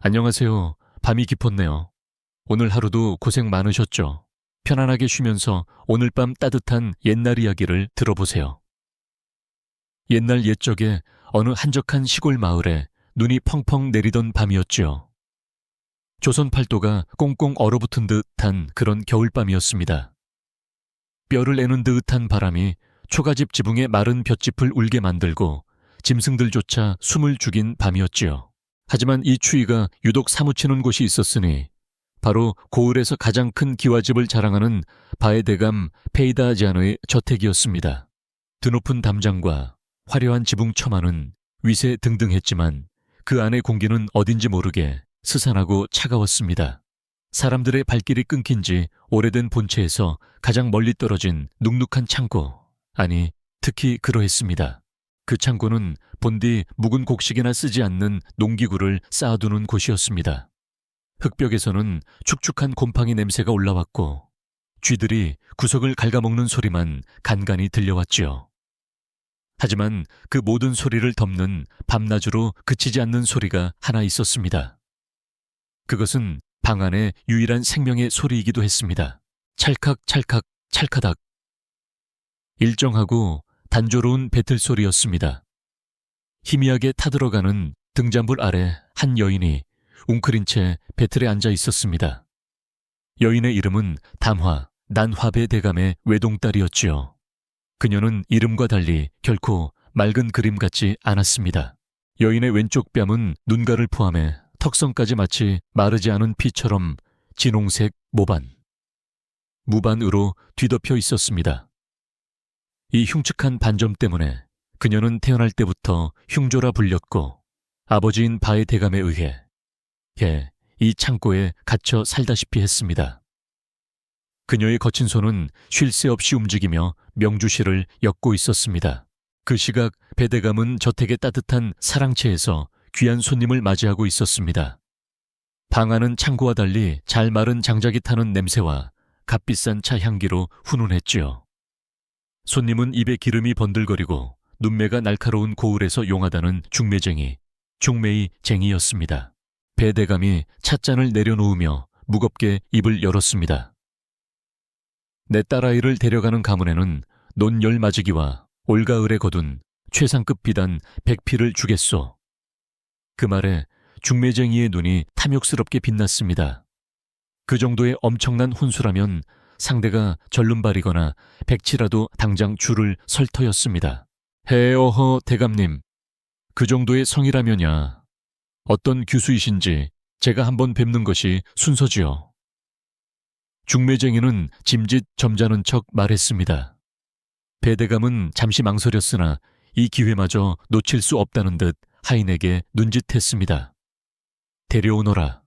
안녕하세요. 밤이 깊었네요. 오늘 하루도 고생 많으셨죠? 편안하게 쉬면서 오늘 밤 따뜻한 옛날 이야기를 들어보세요. 옛날 옛적에 어느 한적한 시골 마을에 눈이 펑펑 내리던 밤이었지요. 조선 팔도가 꽁꽁 얼어붙은 듯한 그런 겨울밤이었습니다. 뼈를 내는 듯한 바람이 초가집 지붕의 마른 볏짚을 울게 만들고 짐승들조차 숨을 죽인 밤이었지요. 하지만 이 추위가 유독 사무치는 곳이 있었으니 바로 고을에서 가장 큰 기와집을 자랑하는 바에대감 페이다지아노의 저택이었습니다. 드높은 담장과 화려한 지붕 처마는 위세등등했지만 그 안의 공기는 어딘지 모르게 스산하고 차가웠습니다. 사람들의 발길이 끊긴 지 오래된 본체에서 가장 멀리 떨어진 눅눅한 창고, 아니 특히 그러했습니다. 그 창고는 본디 묵은 곡식이나 쓰지 않는 농기구를 쌓아두는 곳이었습니다. 흙벽에서는 축축한 곰팡이 냄새가 올라왔고 쥐들이 구석을 갉아먹는 소리만 간간히 들려왔지요. 하지만 그 모든 소리를 덮는 밤낮으로 그치지 않는 소리가 하나 있었습니다. 그것은 방 안의 유일한 생명의 소리이기도 했습니다. 찰칵찰칵 찰카닥. 일정하고 단조로운 배틀 소리였습니다. 희미하게 타들어가는 등잔불 아래 한 여인이 웅크린 채 배틀에 앉아 있었습니다. 여인의 이름은 담화, 난화배 대감의 외동딸이었지요. 그녀는 이름과 달리 결코 맑은 그림 같지 않았습니다. 여인의 왼쪽 뺨은 눈가를 포함해 턱선까지 마치 마르지 않은 피처럼 진홍색 모반, 무반으로 뒤덮여 있었습니다. 이 흉측한 반점 때문에 그녀는 태어날 때부터 흉조라 불렸고 아버지인 바의 대감에 의해 이 창고에 갇혀 살다시피 했습니다. 그녀의 거친 손은 쉴 새 없이 움직이며 명주실을 엮고 있었습니다. 그 시각 배대감은 저택의 따뜻한 사랑채에서 귀한 손님을 맞이하고 있었습니다. 방 안은 창고와 달리 잘 마른 장작이 타는 냄새와 값비싼 차 향기로 훈훈했지요. 손님은 입에 기름이 번들거리고 눈매가 날카로운 고을에서 용하다는 중매쟁이, 중매의 쟁이였습니다. 배대감이 찻잔을 내려놓으며 무겁게 입을 열었습니다. 내 딸아이를 데려가는 가문에는 논 열맞이기와 올가을에 거둔 최상급 비단 100피를 주겠소. 그 말에 중매쟁이의 눈이 탐욕스럽게 빛났습니다. 그 정도의 엄청난 혼수라면 상대가 절름발이거나 백치라도 당장 줄을 설 터였습니다. 어허 대감님, 그 정도의 성이라면야 어떤 규수이신지 제가 한번 뵙는 것이 순서지요. 중매쟁이는 짐짓 점잖은 척 말했습니다. 배대감은 잠시 망설였으나 이 기회마저 놓칠 수 없다는 듯 하인에게 눈짓했습니다. 데려오너라.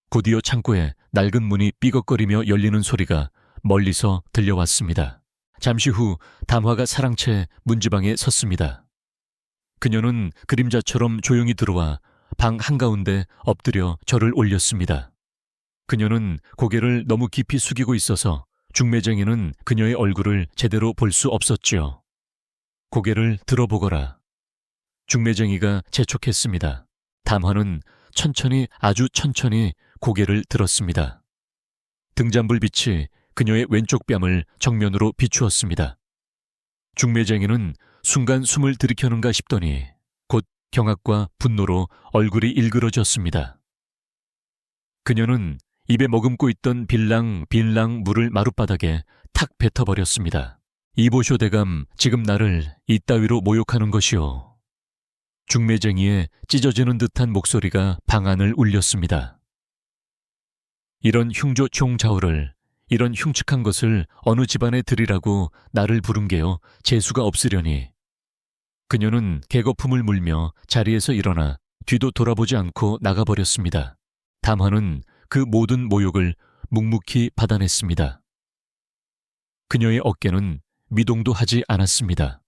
곧이어 창고에 낡은 문이 삐걱거리며 열리는 소리가 멀리서 들려왔습니다. 잠시 후 담화가 사랑채 문지방에 섰습니다. 그녀는 그림자처럼 조용히 들어와 방 한가운데 엎드려 절을 올렸습니다. 그녀는 고개를 너무 깊이 숙이고 있어서 중매쟁이는 그녀의 얼굴을 제대로 볼 수 없었지요. 고개를 들어보거라. 중매쟁이가 재촉했습니다. 담화는 천천히 아주 천천히 고개를 들었습니다. 등잔불 빛이 그녀의 왼쪽 뺨을 정면으로 비추었습니다. 중매쟁이는 순간 숨을 들이켜는가 싶더니 곧 경악과 분노로 얼굴이 일그러졌습니다. 그녀는 입에 머금고 있던 빌랑 물을 마룻바닥에 탁 뱉어버렸습니다. 이보쇼 대감, 지금 나를 이따위로 모욕하는 것이오. 중매쟁이의 찢어지는 듯한 목소리가 방 안을 울렸습니다. 이런 흉조 총좌우를, 이런 흉측한 것을 어느 집안에 드리라고 나를 부른 게요 재수가 없으려니. 그녀는 개거품을 물며 자리에서 일어나 뒤도 돌아보지 않고 나가버렸습니다. 담화는 그 모든 모욕을 묵묵히 받아냈습니다. 그녀의 어깨는 미동도 하지 않았습니다.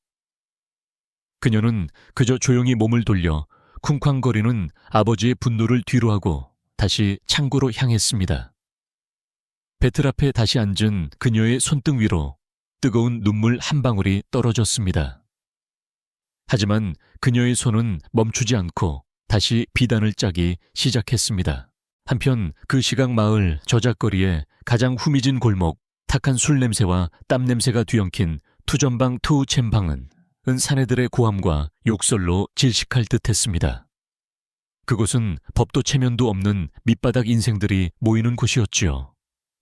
그녀는 그저 조용히 몸을 돌려 쿵쾅거리는 아버지의 분노를 뒤로하고 다시 창고로 향했습니다. 배틀 앞에 다시 앉은 그녀의 손등 위로 뜨거운 눈물 한 방울이 떨어졌습니다. 하지만 그녀의 손은 멈추지 않고 다시 비단을 짜기 시작했습니다. 한편 그 시각 마을 저작거리에 가장 후미진 골목, 탁한 술 냄새와 땀 냄새가 뒤엉킨 투전방 투쳔방은 사내들의 고함과 욕설로 질식할 듯했습니다. 그곳은 법도 체면도 없는 밑바닥 인생들이 모이는 곳이었지요.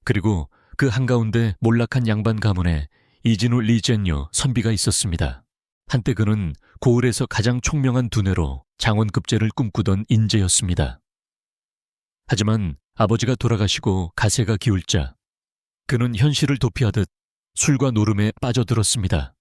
그리고 그 한가운데 몰락한 양반 가문에 이진우 리젠유 선비가 있었습니다. 한때 그는 고을에서 가장 총명한 두뇌로 장원급제를 꿈꾸던 인재였습니다. 하지만 아버지가 돌아가시고 가세가 기울자 그는 현실을 도피하듯 술과 노름에 빠져들었습니다.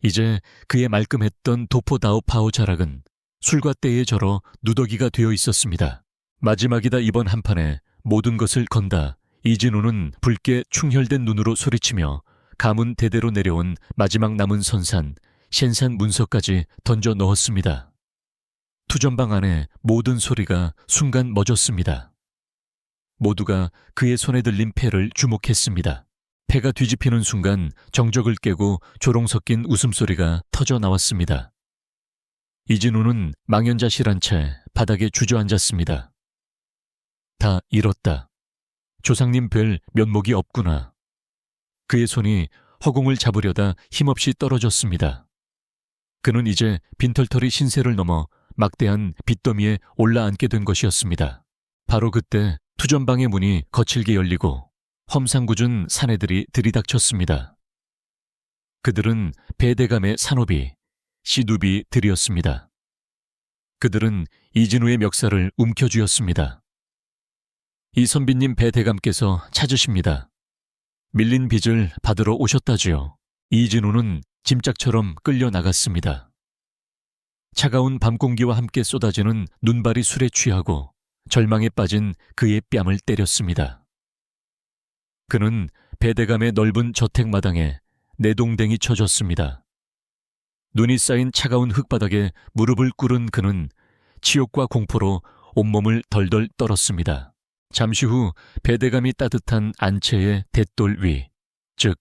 이제 그의 말끔했던 도포다오파오 자락은 술과 때에 절어 누더기가 되어 있었습니다. 마지막이다 이번 한판에 모든 것을 건다 이진우는 붉게 충혈된 눈으로 소리치며 가문 대대로 내려온 마지막 남은 선산 셴산 문서까지 던져 넣었습니다. 투전방 안에 모든 소리가 순간 멎었습니다. 모두가 그의 손에 들린 패를 주목했습니다. 패가 뒤집히는 순간 정적을 깨고 조롱 섞인 웃음소리가 터져 나왔습니다. 이진우는 망연자실한 채 바닥에 주저앉았습니다. 다 잃었다. 조상님 뵐 면목이 없구나. 그의 손이 허공을 잡으려다 힘없이 떨어졌습니다. 그는 이제 빈털터리 신세를 넘어 막대한 빚더미에 올라앉게 된 것이었습니다. 바로 그때 투전방의 문이 거칠게 열리고 험상궂은 사내들이 들이닥쳤습니다. 그들은 배대감의 산호비, 시두비들이었습니다. 그들은 이진우의 멱살을 움켜쥐었습니다. 이 선비님 배대감께서 찾으십니다. 밀린 빚을 받으러 오셨다지요. 이진우는 짐짝처럼 끌려 나갔습니다. 차가운 밤 공기와 함께 쏟아지는 눈발이 술에 취하고 절망에 빠진 그의 뺨을 때렸습니다. 그는 배대감의 넓은 저택마당에 내동댕이 쳐졌습니다. 눈이 쌓인 차가운 흙바닥에 무릎을 꿇은 그는 치욕과 공포로 온몸을 덜덜 떨었습니다. 잠시 후 배대감이 따뜻한 안채의 대돌 위, 즉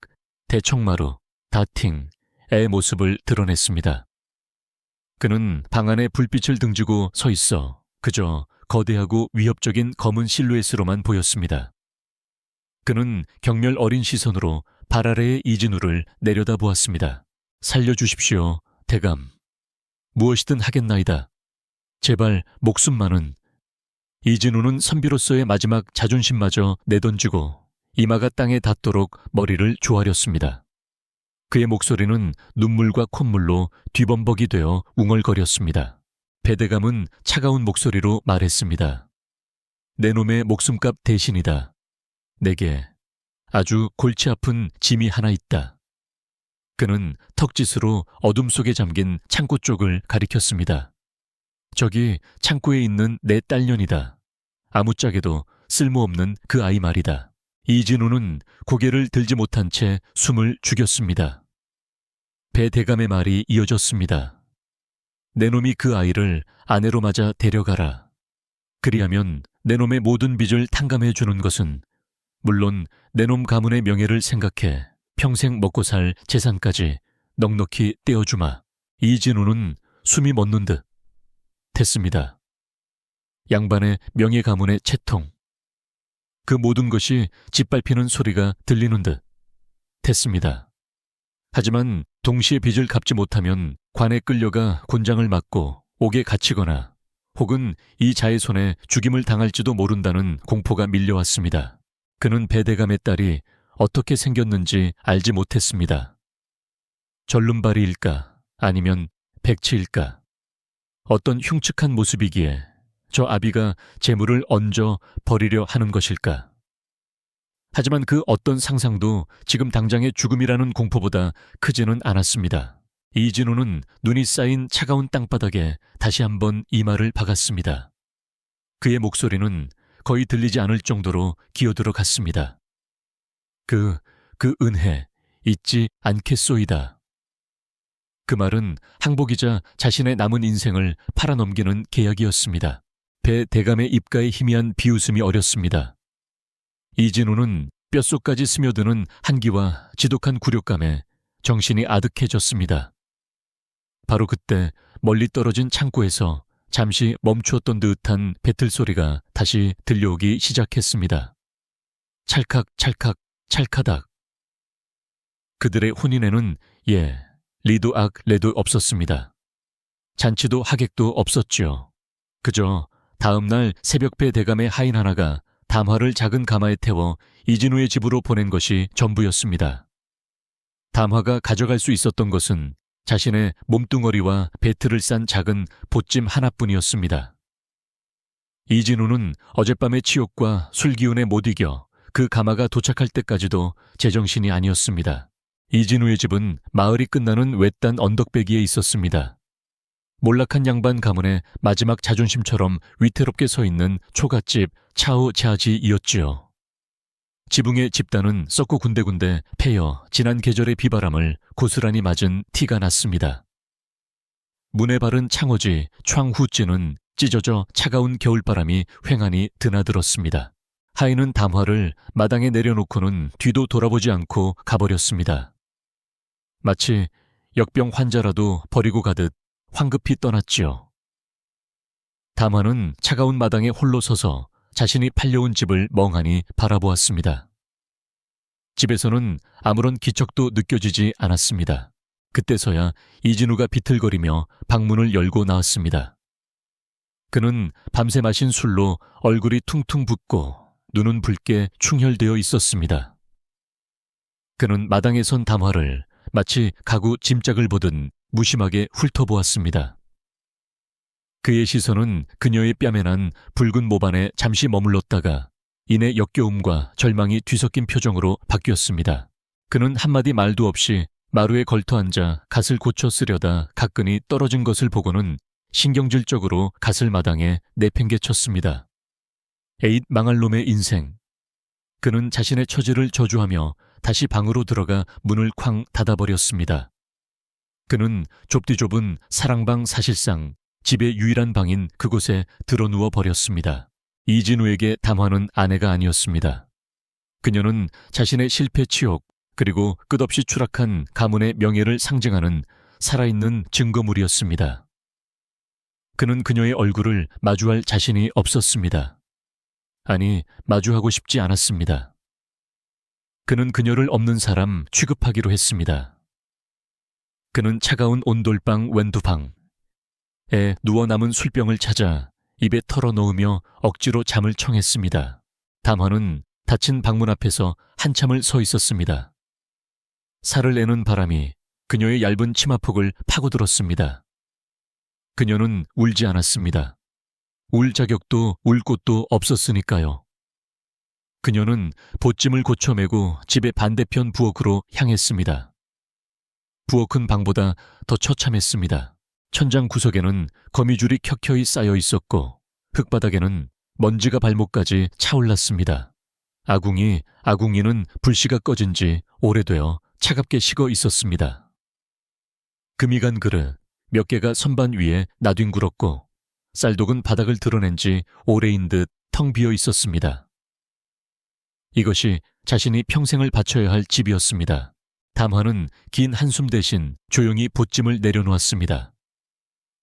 대청마루, 다팅의 모습을 드러냈습니다. 그는 방 안에 불빛을 등지고 서 있어 그저 거대하고 위협적인 검은 실루엣으로만 보였습니다. 그는 경멸 어린 시선으로 발 아래의 이진우를 내려다보았습니다. 살려주십시오, 대감. 무엇이든 하겠나이다. 제발 목숨만은. 이진우는 선비로서의 마지막 자존심마저 내던지고 이마가 땅에 닿도록 머리를 조아렸습니다. 그의 목소리는 눈물과 콧물로 뒤범벅이 되어 웅얼거렸습니다. 배대감은 차가운 목소리로 말했습니다. 내 놈의 목숨값 대신이다. 내게 아주 골치 아픈 짐이 하나 있다. 그는 턱짓으로 어둠 속에 잠긴 창고 쪽을 가리켰습니다. 저기 창고에 있는 내 딸년이다. 아무짝에도 쓸모없는 그 아이 말이다. 이진우는 고개를 들지 못한 채 숨을 죽였습니다. 배대감의 말이 이어졌습니다. 내 놈이 그 아이를 아내로 맞아 데려가라. 그리하면 내 놈의 모든 빚을 탕감해 주는 것은 물론 내 놈 가문의 명예를 생각해 평생 먹고 살 재산까지 넉넉히 떼어주마. 이진우는 숨이 멎는 듯 했습니다. 양반의 명예 가문의 채통. 그 모든 것이 짓밟히는 소리가 들리는 듯 했습니다. 하지만 동시에 빚을 갚지 못하면 관에 끌려가 곤장을 맞고 옥에 갇히거나 혹은 이 자의 손에 죽임을 당할지도 모른다는 공포가 밀려왔습니다. 그는 배대감의 딸이 어떻게 생겼는지 알지 못했습니다. 절름발이일까 아니면 백치일까? 어떤 흉측한 모습이기에 저 아비가 재물을 얹어 버리려 하는 것일까? 하지만 그 어떤 상상도 지금 당장의 죽음이라는 공포보다 크지는 않았습니다. 이진우는 눈이 쌓인 차가운 땅바닥에 다시 한번 이마를 박았습니다. 그의 목소리는 거의 들리지 않을 정도로 기어들어 갔습니다. 그 은혜 잊지 않겠소이다. 그 말은 항복이자 자신의 남은 인생을 팔아넘기는 계약이었습니다. 배대감의 입가에 희미한 비웃음이 어렸습니다. 이진우는 뼛속까지 스며드는 한기와 지독한 굴욕감에 정신이 아득해졌습니다. 바로 그때 멀리 떨어진 창고에서 잠시 멈추었던 듯한 배틀 소리가 다시 들려오기 시작했습니다. 찰칵 찰칵 찰카닥. 그들의 혼인에는 리도 악 레도 없었습니다. 잔치도 하객도 없었지요. 그저 다음날 새벽배 대감의 하인 하나가 담화를 작은 가마에 태워 이진우의 집으로 보낸 것이 전부였습니다. 담화가 가져갈 수 있었던 것은 자신의 몸뚱어리와 배틀을 싼 작은 보찜 하나뿐이었습니다. 이진우는 어젯밤의 치욕과 술기운에 못 이겨 그 가마가 도착할 때까지도 제정신이 아니었습니다. 이진우의 집은 마을이 끝나는 외딴 언덕배기에 있었습니다. 몰락한 양반 가문의 마지막 자존심처럼 위태롭게 서 있는 초가집 차오자지이었지요. 지붕의 집단은 썩고 군데군데 패여 지난 계절의 비바람을 고스란히 맞은 티가 났습니다. 문에 바른 창호지 창후지는 찢어져 차가운 겨울바람이 휑하니 드나들었습니다. 하인은 담화를 마당에 내려놓고는 뒤도 돌아보지 않고 가버렸습니다. 마치 역병 환자라도 버리고 가듯 황급히 떠났지요. 담화는 차가운 마당에 홀로 서서 자신이 팔려온 집을 멍하니 바라보았습니다. 집에서는 아무런 기척도 느껴지지 않았습니다. 그때서야 이진우가 비틀거리며 방문을 열고 나왔습니다. 그는 밤새 마신 술로 얼굴이 퉁퉁 붓고 눈은 붉게 충혈되어 있었습니다. 그는 마당에 선 담화를 마치 가구 짐짝을 보듯 무심하게 훑어보았습니다. 그의 시선은 그녀의 뺨에 난 붉은 모반에 잠시 머물렀다가 이내 역겨움과 절망이 뒤섞인 표정으로 바뀌었습니다. 그는 한마디 말도 없이 마루에 걸터앉아 갓을 고쳐 쓰려다 가끈히 떨어진 것을 보고는 신경질적으로 갓을 마당에 내팽개쳤습니다. 에잇 망할 놈의 인생. 그는 자신의 처지를 저주하며 다시 방으로 들어가 문을 쾅 닫아버렸습니다. 그는 좁디좁은 사랑방 사실상 집의 유일한 방인 그곳에 드러누워 버렸습니다. 이진우에게 담화는 아내가 아니었습니다. 그녀는 자신의 실패 치욕 그리고 끝없이 추락한 가문의 명예를 상징하는 살아있는 증거물이었습니다. 그는 그녀의 얼굴을 마주할 자신이 없었습니다. 아니, 마주하고 싶지 않았습니다. 그는 그녀를 없는 사람 취급하기로 했습니다. 그는 차가운 온돌방 웬두방에 누워 남은 술병을 찾아 입에 털어놓으며 억지로 잠을 청했습니다. 담화는 닫힌 방문 앞에서 한참을 서 있었습니다. 살을 내는 바람이 그녀의 얇은 치마폭을 파고들었습니다. 그녀는 울지 않았습니다. 울 자격도 울 곳도 없었으니까요. 그녀는 보찜을 고쳐매고 집의 반대편 부엌으로 향했습니다. 부엌은 방보다 더 처참했습니다. 천장 구석에는 거미줄이 켜켜이 쌓여 있었고 흙바닥에는 먼지가 발목까지 차올랐습니다. 아궁이는 불씨가 꺼진 지 오래되어 차갑게 식어 있었습니다. 금이 간 그릇 몇 개가 선반 위에 나뒹굴었고 쌀독은 바닥을 드러낸 지 오래인 듯 텅 비어 있었습니다. 이것이 자신이 평생을 바쳐야 할 집이었습니다. 담화는 긴 한숨 대신 조용히 보찜을 내려놓았습니다.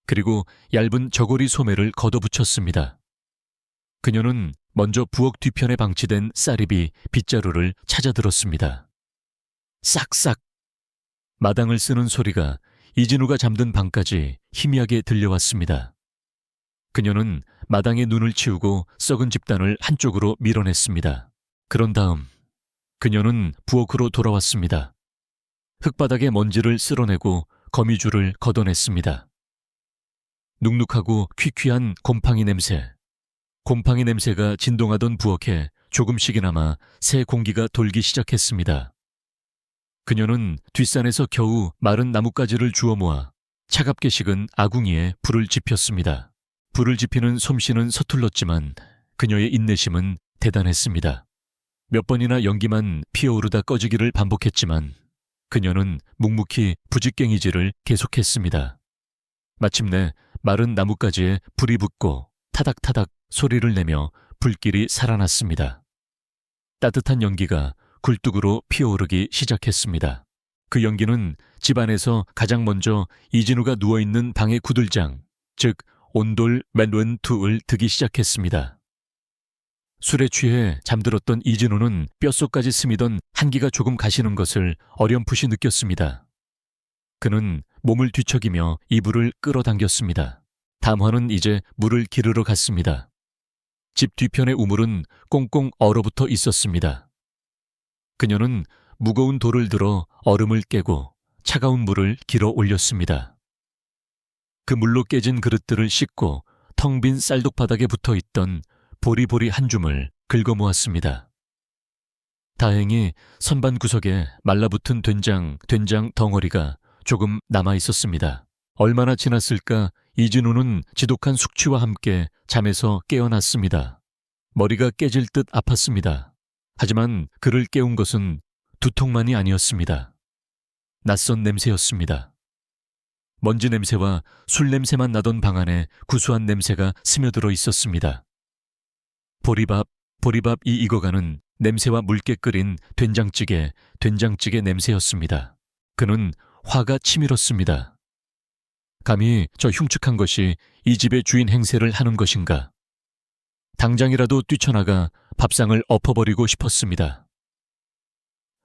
그리고 얇은 저고리 소매를 걷어붙였습니다. 그녀는 먼저 부엌 뒤편에 방치된 쌀입이 빗자루를 찾아들었습니다. 싹싹! 마당을 쓰는 소리가 이진우가 잠든 방까지 희미하게 들려왔습니다. 그녀는 마당에 눈을 치우고 썩은 집단을 한쪽으로 밀어냈습니다. 그런 다음 그녀는 부엌으로 돌아왔습니다. 흙바닥에 먼지를 쓸어내고 거미줄을 걷어냈습니다. 눅눅하고 퀴퀴한 곰팡이 냄새. 곰팡이 냄새가 진동하던 부엌에 조금씩이나마 새 공기가 돌기 시작했습니다. 그녀는 뒷산에서 겨우 마른 나뭇가지를 주워 모아 차갑게 식은 아궁이에 불을 지폈습니다. 불을 지피는 솜씨는 서툴렀지만 그녀의 인내심은 대단했습니다. 몇 번이나 연기만 피어오르다 꺼지기를 반복했지만 그녀는 묵묵히 부직갱이질을 계속했습니다. 마침내 마른 나뭇가지에 불이 붙고 타닥타닥 소리를 내며 불길이 살아났습니다. 따뜻한 연기가 굴뚝으로 피어오르기 시작했습니다. 그 연기는 집안에서 가장 먼저 이진우가 누워있는 방의 구들장, 즉 온돌 맨웬투을 드기 시작했습니다. 술에 취해 잠들었던 이진우는 뼛속까지 스미던 한기가 조금 가시는 것을 어렴풋이 느꼈습니다. 그는 몸을 뒤척이며 이불을 끌어당겼습니다. 담화는 이제 물을 기르러 갔습니다. 집 뒤편의 우물은 꽁꽁 얼어붙어 있었습니다. 그녀는 무거운 돌을 들어 얼음을 깨고 차가운 물을 길어 올렸습니다. 그 물로 깨진 그릇들을 씻고 텅 빈 쌀독바닥에 붙어있던 보리보리 한 줌을 긁어모았습니다. 다행히 선반 구석에 말라붙은 된장 덩어리가 조금 남아있었습니다. 얼마나 지났을까 이진우는 지독한 숙취와 함께 잠에서 깨어났습니다. 머리가 깨질 듯 아팠습니다. 하지만 그를 깨운 것은 두통만이 아니었습니다. 낯선 냄새였습니다. 먼지 냄새와 술 냄새만 나던 방 안에 구수한 냄새가 스며들어 있었습니다. 보리밥이 익어가는 냄새와 묽게 끓인 된장찌개 냄새였습니다. 그는 화가 치밀었습니다. 감히 저 흉측한 것이 이 집의 주인 행세를 하는 것인가? 당장이라도 뛰쳐나가 밥상을 엎어버리고 싶었습니다.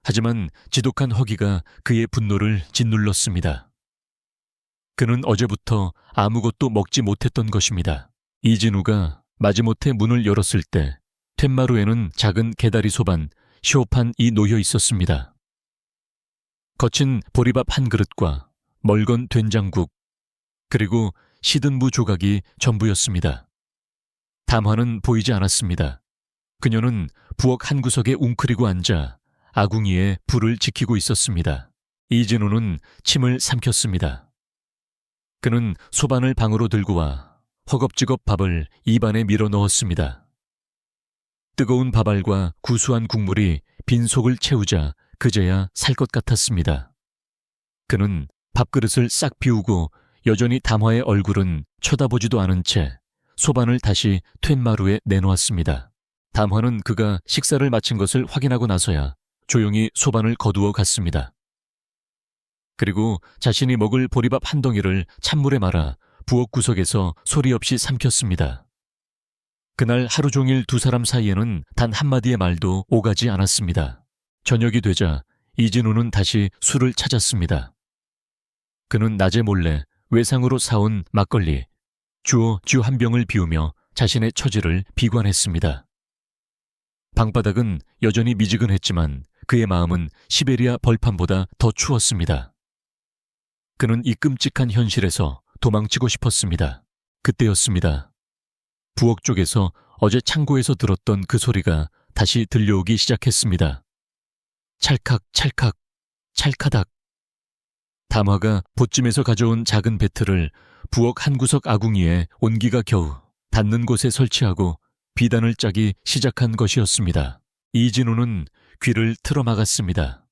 하지만 지독한 허기가 그의 분노를 짓눌렀습니다. 그는 어제부터 아무것도 먹지 못했던 것입니다. 이진우가 마지못해 문을 열었을 때 툇마루에는 작은 개다리 소반, 시오판이 놓여 있었습니다. 거친 보리밥 한 그릇과 멀건 된장국, 그리고 시든 무 조각이 전부였습니다. 담화는 보이지 않았습니다. 그녀는 부엌 한 구석에 웅크리고 앉아 아궁이에 불을 지키고 있었습니다. 이진우는 침을 삼켰습니다. 그는 소반을 방으로 들고 와 허겁지겁 밥을 입안에 밀어 넣었습니다. 뜨거운 밥알과 구수한 국물이 빈속을 채우자 그제야 살 것 같았습니다. 그는 밥그릇을 싹 비우고 여전히 담화의 얼굴은 쳐다보지도 않은 채 소반을 다시 툇마루에 내놓았습니다. 담화는 그가 식사를 마친 것을 확인하고 나서야 조용히 소반을 거두어 갔습니다. 그리고 자신이 먹을 보리밥 한 덩이를 찬물에 말아 부엌 구석에서 소리 없이 삼켰습니다. 그날 하루 종일 두 사람 사이에는 단 한마디의 말도 오가지 않았습니다. 저녁이 되자 이진우는 다시 술을 찾았습니다. 그는 낮에 몰래 외상으로 사온 막걸리, 주 한 병을 비우며 자신의 처지를 비관했습니다. 방바닥은 여전히 미지근했지만 그의 마음은 시베리아 벌판보다 더 추웠습니다. 그는 이 끔찍한 현실에서 도망치고 싶었습니다. 그때였습니다. 부엌 쪽에서 어제 창고에서 들었던 그 소리가 다시 들려오기 시작했습니다. 찰칵 찰칵 찰카닥. 담화가 보찜에서 가져온 작은 배틀을 부엌 한 구석 아궁이에 온기가 겨우 닿는 곳에 설치하고 비단을 짜기 시작한 것이었습니다. 이진우는 귀를 틀어막았습니다.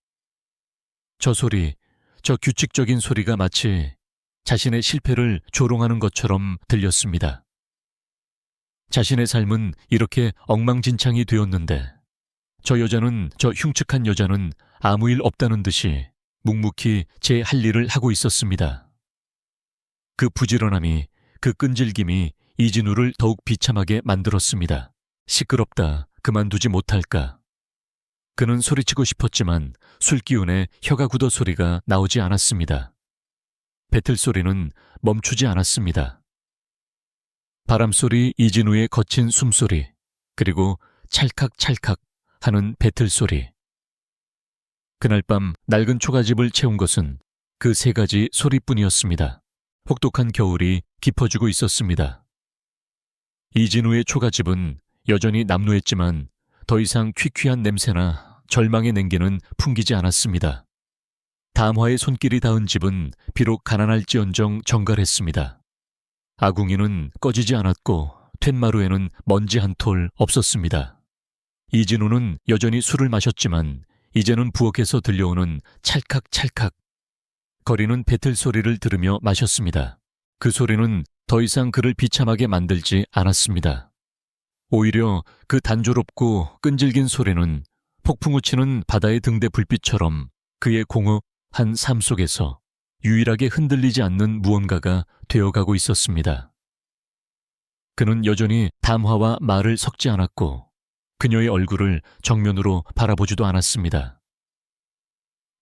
저 소리, 저 규칙적인 소리가 마치 자신의 실패를 조롱하는 것처럼 들렸습니다. 자신의 삶은 이렇게 엉망진창이 되었는데 저 흉측한 여자는 아무 일 없다는 듯이 묵묵히 제 할 일을 하고 있었습니다. 그 부지런함이, 그 끈질김이 이진우를 더욱 비참하게 만들었습니다. 시끄럽다, 그만두지 못할까. 그는 소리치고 싶었지만 술기운에 혀가 굳어 소리가 나오지 않았습니다. 배틀 소리는 멈추지 않았습니다. 바람소리, 이진우의 거친 숨소리, 그리고 찰칵찰칵 하는 배틀 소리. 그날 밤 낡은 초가집을 채운 것은 그 세 가지 소리뿐이었습니다. 혹독한 겨울이 깊어지고 있었습니다. 이진우의 초가집은 여전히 남루했지만 더 이상 퀴퀴한 냄새나 절망의 냉기는 풍기지 않았습니다. 담화의 손길이 닿은 집은 비록 가난할지언정 정갈했습니다. 아궁이는 꺼지지 않았고 툇마루에는 먼지 한 톨 없었습니다. 이진우는 여전히 술을 마셨지만 이제는 부엌에서 들려오는 찰칵찰칵 거리는 배틀 소리를 들으며 마셨습니다. 그 소리는 더 이상 그를 비참하게 만들지 않았습니다. 오히려 그 단조롭고 끈질긴 소리는 폭풍우 치는 바다의 등대 불빛처럼 그의 공허한 삶 속에서 유일하게 흔들리지 않는 무언가가 되어가고 있었습니다. 그는 여전히 담화와 말을 섞지 않았고 그녀의 얼굴을 정면으로 바라보지도 않았습니다.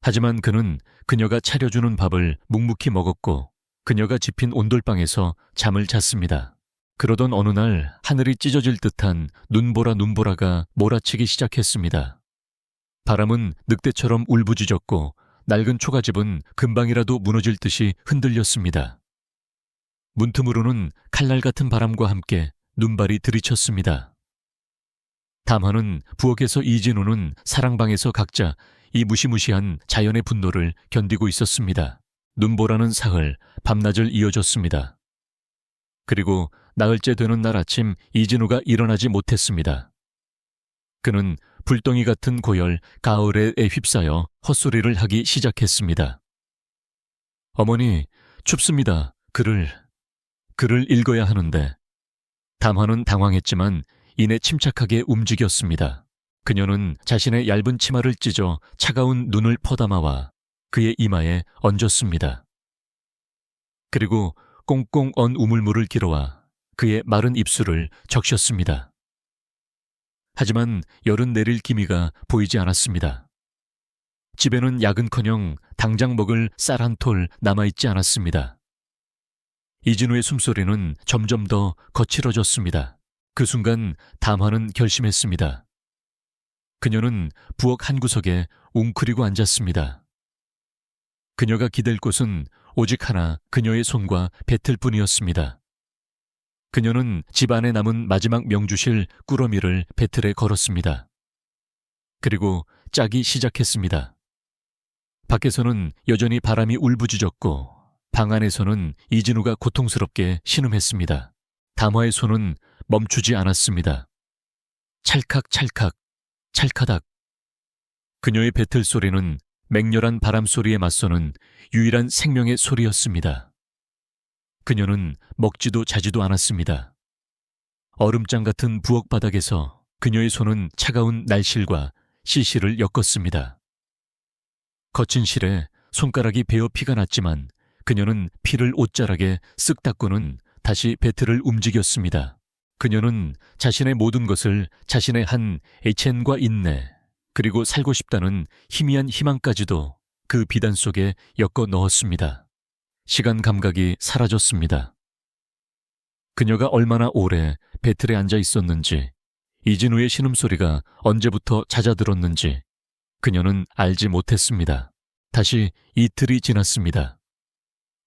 하지만 그는 그녀가 차려주는 밥을 묵묵히 먹었고 그녀가 집힌 온돌방에서 잠을 잤습니다. 그러던 어느 날 하늘이 찢어질 듯한 눈보라가 몰아치기 시작했습니다. 바람은 늑대처럼 울부짖었고 낡은 초가집은 금방이라도 무너질 듯이 흔들렸습니다. 문틈으로는 칼날 같은 바람과 함께 눈발이 들이쳤습니다. 담화는 부엌에서 이진우는 사랑방에서 각자 이 무시무시한 자연의 분노를 견디고 있었습니다. 눈보라는 사흘, 밤낮을 이어졌습니다. 그리고 나흘째 되는 날 아침 이진우가 일어나지 못했습니다. 그는 불덩이 같은 고열 가을에 휩싸여 헛소리를 하기 시작했습니다. 어머니, 춥습니다. 글을 읽어야 하는데. 담화는 당황했지만 이내 침착하게 움직였습니다. 그녀는 자신의 얇은 치마를 찢어 차가운 눈을 퍼담아와 그의 이마에 얹었습니다. 그리고 꽁꽁 언 우물물을 길어와 그의 마른 입술을 적셨습니다. 하지만 열은 내릴 기미가 보이지 않았습니다. 집에는 약은커녕 당장 먹을 쌀 한 톨 남아있지 않았습니다. 이진우의 숨소리는 점점 더 거칠어졌습니다. 그 순간 담화는 결심했습니다. 그녀는 부엌 한 구석에 웅크리고 앉았습니다. 그녀가 기댈 곳은 오직 하나 그녀의 손과 뱉을 뿐이었습니다. 그녀는 집 안에 남은 마지막 명주실 꾸러미를 배틀에 걸었습니다. 그리고 짜기 시작했습니다. 밖에서는 여전히 바람이 울부짖었고 방 안에서는 이진우가 고통스럽게 신음했습니다. 담화의 손은 멈추지 않았습니다. 찰칵찰칵, 찰카닥. 그녀의 배틀 소리는 맹렬한 바람 소리에 맞서는 유일한 생명의 소리였습니다. 그녀는 먹지도 자지도 않았습니다. 얼음장 같은 부엌 바닥에서 그녀의 손은 차가운 날실과 시실을 엮었습니다. 거친 실에 손가락이 베어 피가 났지만 그녀는 피를 옷자락에 쓱 닦고는 다시 배틀을 움직였습니다. 그녀는 자신의 모든 것을 자신의 한 애첸과 인내, 그리고 살고 싶다는 희미한 희망까지도 그 비단 속에 엮어 넣었습니다. 시간 감각이 사라졌습니다. 그녀가 얼마나 오래 배틀에 앉아 있었는지, 이진우의 신음소리가 언제부터 잦아들었는지 그녀는 알지 못했습니다. 다시 이틀이 지났습니다.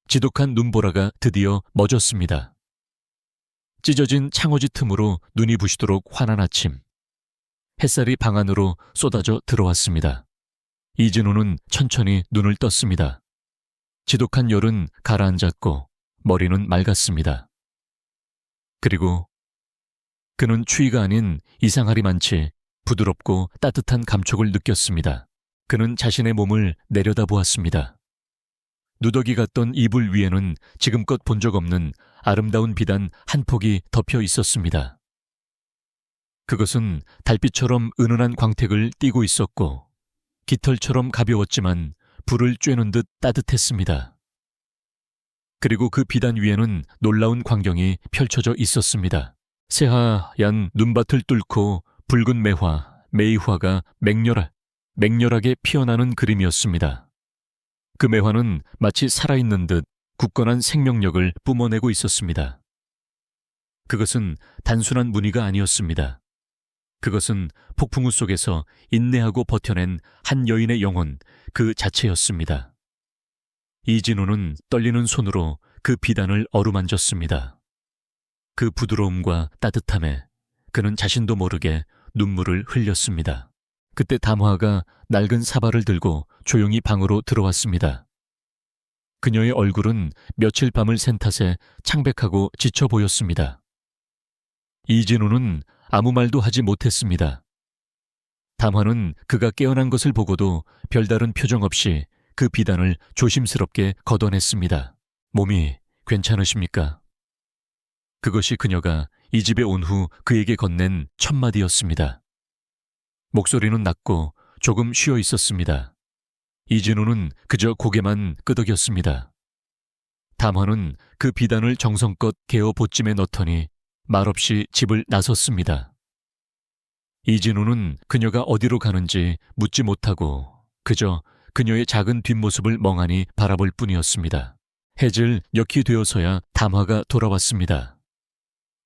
지독한 눈보라가 드디어 멎었습니다. 찢어진 창호지 틈으로 눈이 부시도록 환한 아침. 햇살이 방 안으로 쏟아져 들어왔습니다. 이진우는 천천히 눈을 떴습니다. 지독한 열은 가라앉았고 머리는 맑았습니다. 그리고 그는 추위가 아닌 이상하리 많지 부드럽고 따뜻한 감촉을 느꼈습니다. 그는 자신의 몸을 내려다보았습니다. 누더기 같던 이불 위에는 지금껏 본 적 없는 아름다운 비단 한 폭이 덮여 있었습니다. 그것은 달빛처럼 은은한 광택을 띠고 있었고 깃털처럼 가벼웠지만 불을 쬐는 듯 따뜻했습니다. 그리고 그 비단 위에는 놀라운 광경이 펼쳐져 있었습니다. 새하얀 눈밭을 뚫고 붉은 매화가 맹렬하게 피어나는 그림이었습니다. 그 매화는 마치 살아있는 듯 굳건한 생명력을 뿜어내고 있었습니다. 그것은 단순한 무늬가 아니었습니다. 그것은 폭풍우 속에서 인내하고 버텨낸 한 여인의 영혼 그 자체였습니다. 이진우는 떨리는 손으로 그 비단을 어루만졌습니다. 그 부드러움과 따뜻함에 그는 자신도 모르게 눈물을 흘렸습니다. 그때 담화가 낡은 사발을 들고 조용히 방으로 들어왔습니다. 그녀의 얼굴은 며칠 밤을 샌 탓에 창백하고 지쳐 보였습니다. 이진우는 아무 말도 하지 못했습니다. 담화는 그가 깨어난 것을 보고도 별다른 표정 없이 그 비단을 조심스럽게 걷어냈습니다. 몸이 괜찮으십니까? 그것이 그녀가 이 집에 온 후 그에게 건넨 첫 마디였습니다. 목소리는 낮고 조금 쉬어 있었습니다. 이진우는 그저 고개만 끄덕였습니다. 담화는 그 비단을 정성껏 개어 보찜에 넣더니 말없이 집을 나섰습니다. 이진우는 그녀가 어디로 가는지 묻지 못하고 그저 그녀의 작은 뒷모습을 멍하니 바라볼 뿐이었습니다. 해질 역이 되어서야 담화가 돌아왔습니다.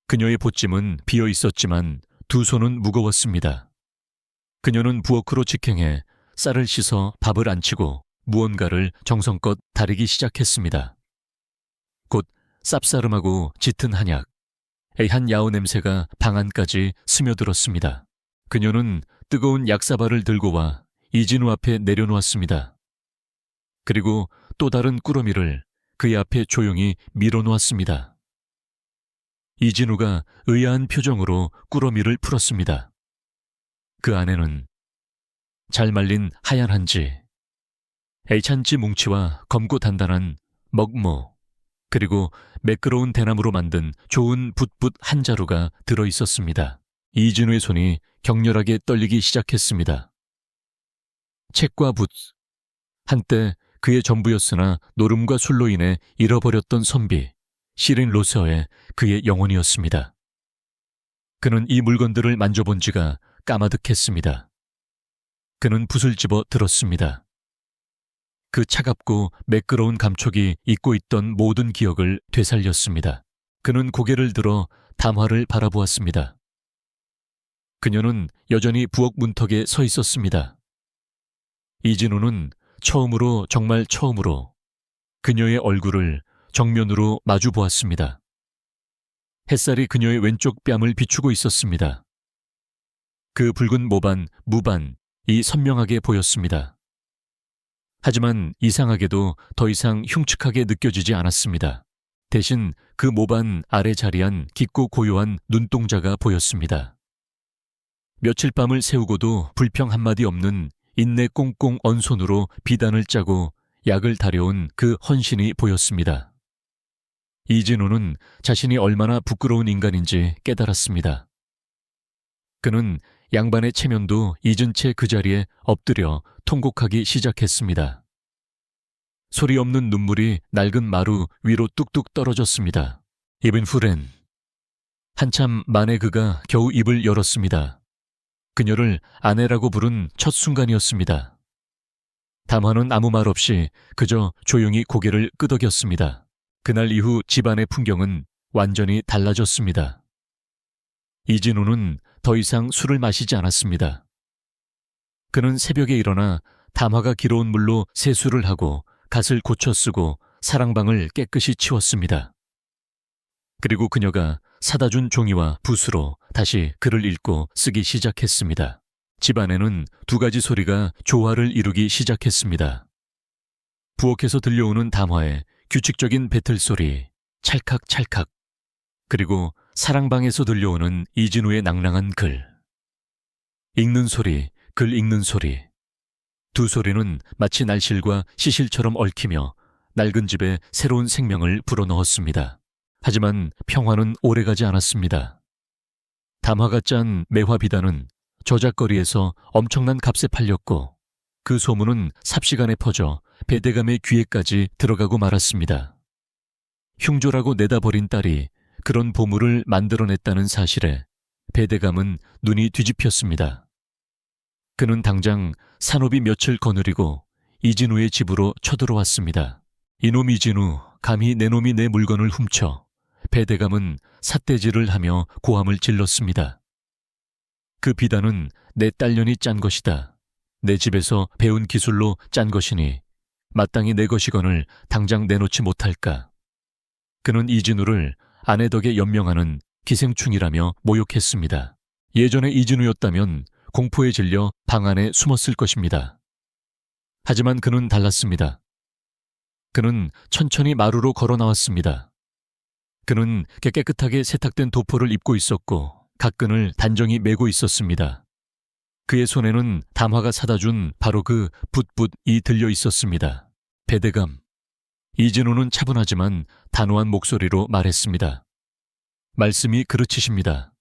그녀의 보찜은 비어 있었지만 두 손은 무거웠습니다. 그녀는 부엌으로 직행해 쌀을 씻어 밥을 안치고 무언가를 정성껏 다리기 시작했습니다. 곧 쌉싸름하고 짙은 한약, 애한 야오 냄새가 방 안까지 스며들었습니다. 그녀는 뜨거운 약사발을 들고 와 이진우 앞에 내려놓았습니다. 그리고 또 다른 꾸러미를 그의 앞에 조용히 밀어놓았습니다. 이진우가 의아한 표정으로 꾸러미를 풀었습니다. 그 안에는 잘 말린 하얀 한지, 애찬지 뭉치와 검고 단단한 먹모, 그리고 매끄러운 대나무로 만든 좋은 붓붓 한 자루가 들어있었습니다. 이진우의 손이 격렬하게 떨리기 시작했습니다. 책과 붓, 한때 그의 전부였으나 노름과 술로 인해 잃어버렸던 선비, 시린 로세어의 그의 영혼이었습니다. 그는 이 물건들을 만져본 지가 까마득했습니다. 그는 붓을 집어 들었습니다. 그 차갑고 매끄러운 감촉이 잊고 있던 모든 기억을 되살렸습니다. 그는 고개를 들어 담화를 바라보았습니다. 그녀는 여전히 부엌 문턱에 서 있었습니다. 이진우는 처음으로 정말 처음으로 그녀의 얼굴을 정면으로 마주 보았습니다. 햇살이 그녀의 왼쪽 뺨을 비추고 있었습니다. 그 붉은 모반, 무반이 선명하게 보였습니다. 하지만 이상하게도 더 이상 흉측하게 느껴지지 않았습니다. 대신 그 모반 아래 자리한 깊고 고요한 눈동자가 보였습니다. 며칠 밤을 새우고도 불평 한마디 없는 인내 꽁꽁 언 손으로 비단을 짜고 약을 다려온 그 헌신이 보였습니다. 이진우는 자신이 얼마나 부끄러운 인간인지 깨달았습니다. 그는 양반의 체면도 잊은 채 그 자리에 엎드려 통곡하기 시작했습니다. 소리 없는 눈물이 낡은 마루 위로 뚝뚝 떨어졌습니다. 이븐 후렌. 한참 만에 그가 겨우 입을 열었습니다. 그녀를 아내라고 부른 첫 순간이었습니다. 담화는 아무 말 없이 그저 조용히 고개를 끄덕였습니다. 그날 이후 집안의 풍경은 완전히 달라졌습니다. 이진우는 더 이상 술을 마시지 않았습니다. 그는 새벽에 일어나 담화가 길어온 물로 세수를 하고 갓을 고쳐 쓰고 사랑방을 깨끗이 치웠습니다. 그리고 그녀가 사다 준 종이와 붓으로 다시 글을 읽고 쓰기 시작했습니다. 집안에는 두 가지 소리가 조화를 이루기 시작했습니다. 부엌에서 들려오는 담화의 규칙적인 배틀 소리, 찰칵찰칵, 그리고 사랑방에서 들려오는 이진우의 낭랑한 글. 읽는 소리, 글 읽는 소리. 두 소리는 마치 날실과 시실처럼 얽히며 낡은 집에 새로운 생명을 불어넣었습니다. 하지만 평화는 오래가지 않았습니다. 담화가 짠 매화 비단은 저작거리에서 엄청난 값에 팔렸고 그 소문은 삽시간에 퍼져 배대감의 귀에까지 들어가고 말았습니다. 흉조라고 내다버린 딸이 그런 보물을 만들어냈다는 사실에 배대감은 눈이 뒤집혔습니다. 그는 당장 산업이 며칠 거느리고 이진우의 집으로 쳐들어왔습니다. 이놈 이진우, 감히 내 놈이 내 물건을 훔쳐. 배대감은 삿대질을 하며 고함을 질렀습니다. 그 비단은 내 딸년이 짠 것이다. 내 집에서 배운 기술로 짠 것이니 마땅히 내 것이건을 당장 내놓지 못할까. 그는 이진우를 아내 덕에 연명하는 기생충이라며 모욕했습니다. 예전에 이진우였다면 공포에 질려 방 안에 숨었을 것입니다. 하지만 그는 달랐습니다. 그는 천천히 마루로 걸어 나왔습니다. 그는 깨끗하게 세탁된 도포를 입고 있었고 각근을 단정히 메고 있었습니다. 그의 손에는 담화가 사다 준 바로 그 붓붓이 들려 있었습니다. 배대감. 이진우는 차분하지만 단호한 목소리로 말했습니다. 말씀이 그르치십니다.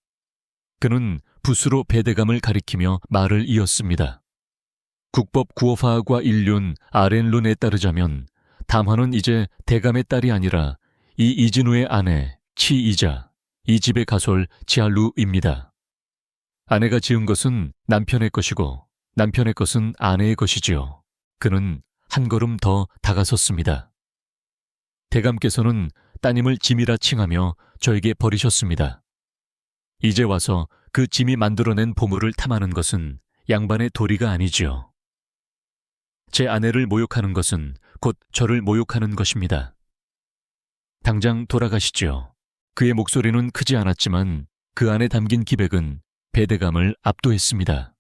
그는 붓으로 배대감을 가리키며 말을 이었습니다. 국법 구어파과 인륜 아렌룬에 따르자면 담화는 이제 대감의 딸이 아니라 이 이진우의 아내, 치이자 이 집의 가솔 지알루입니다. 아내가 지은 것은 남편의 것이고 남편의 것은 아내의 것이지요. 그는 한 걸음 더 다가섰습니다. 대감께서는 따님을 짐이라 칭하며 저에게 버리셨습니다. 이제 와서 그 짐이 만들어낸 보물을 탐하는 것은 양반의 도리가 아니지요. 제 아내를 모욕하는 것은 곧 저를 모욕하는 것입니다. 당장 돌아가시지요. 그의 목소리는 크지 않았지만 그 안에 담긴 기백은 베데감을 압도했습니다.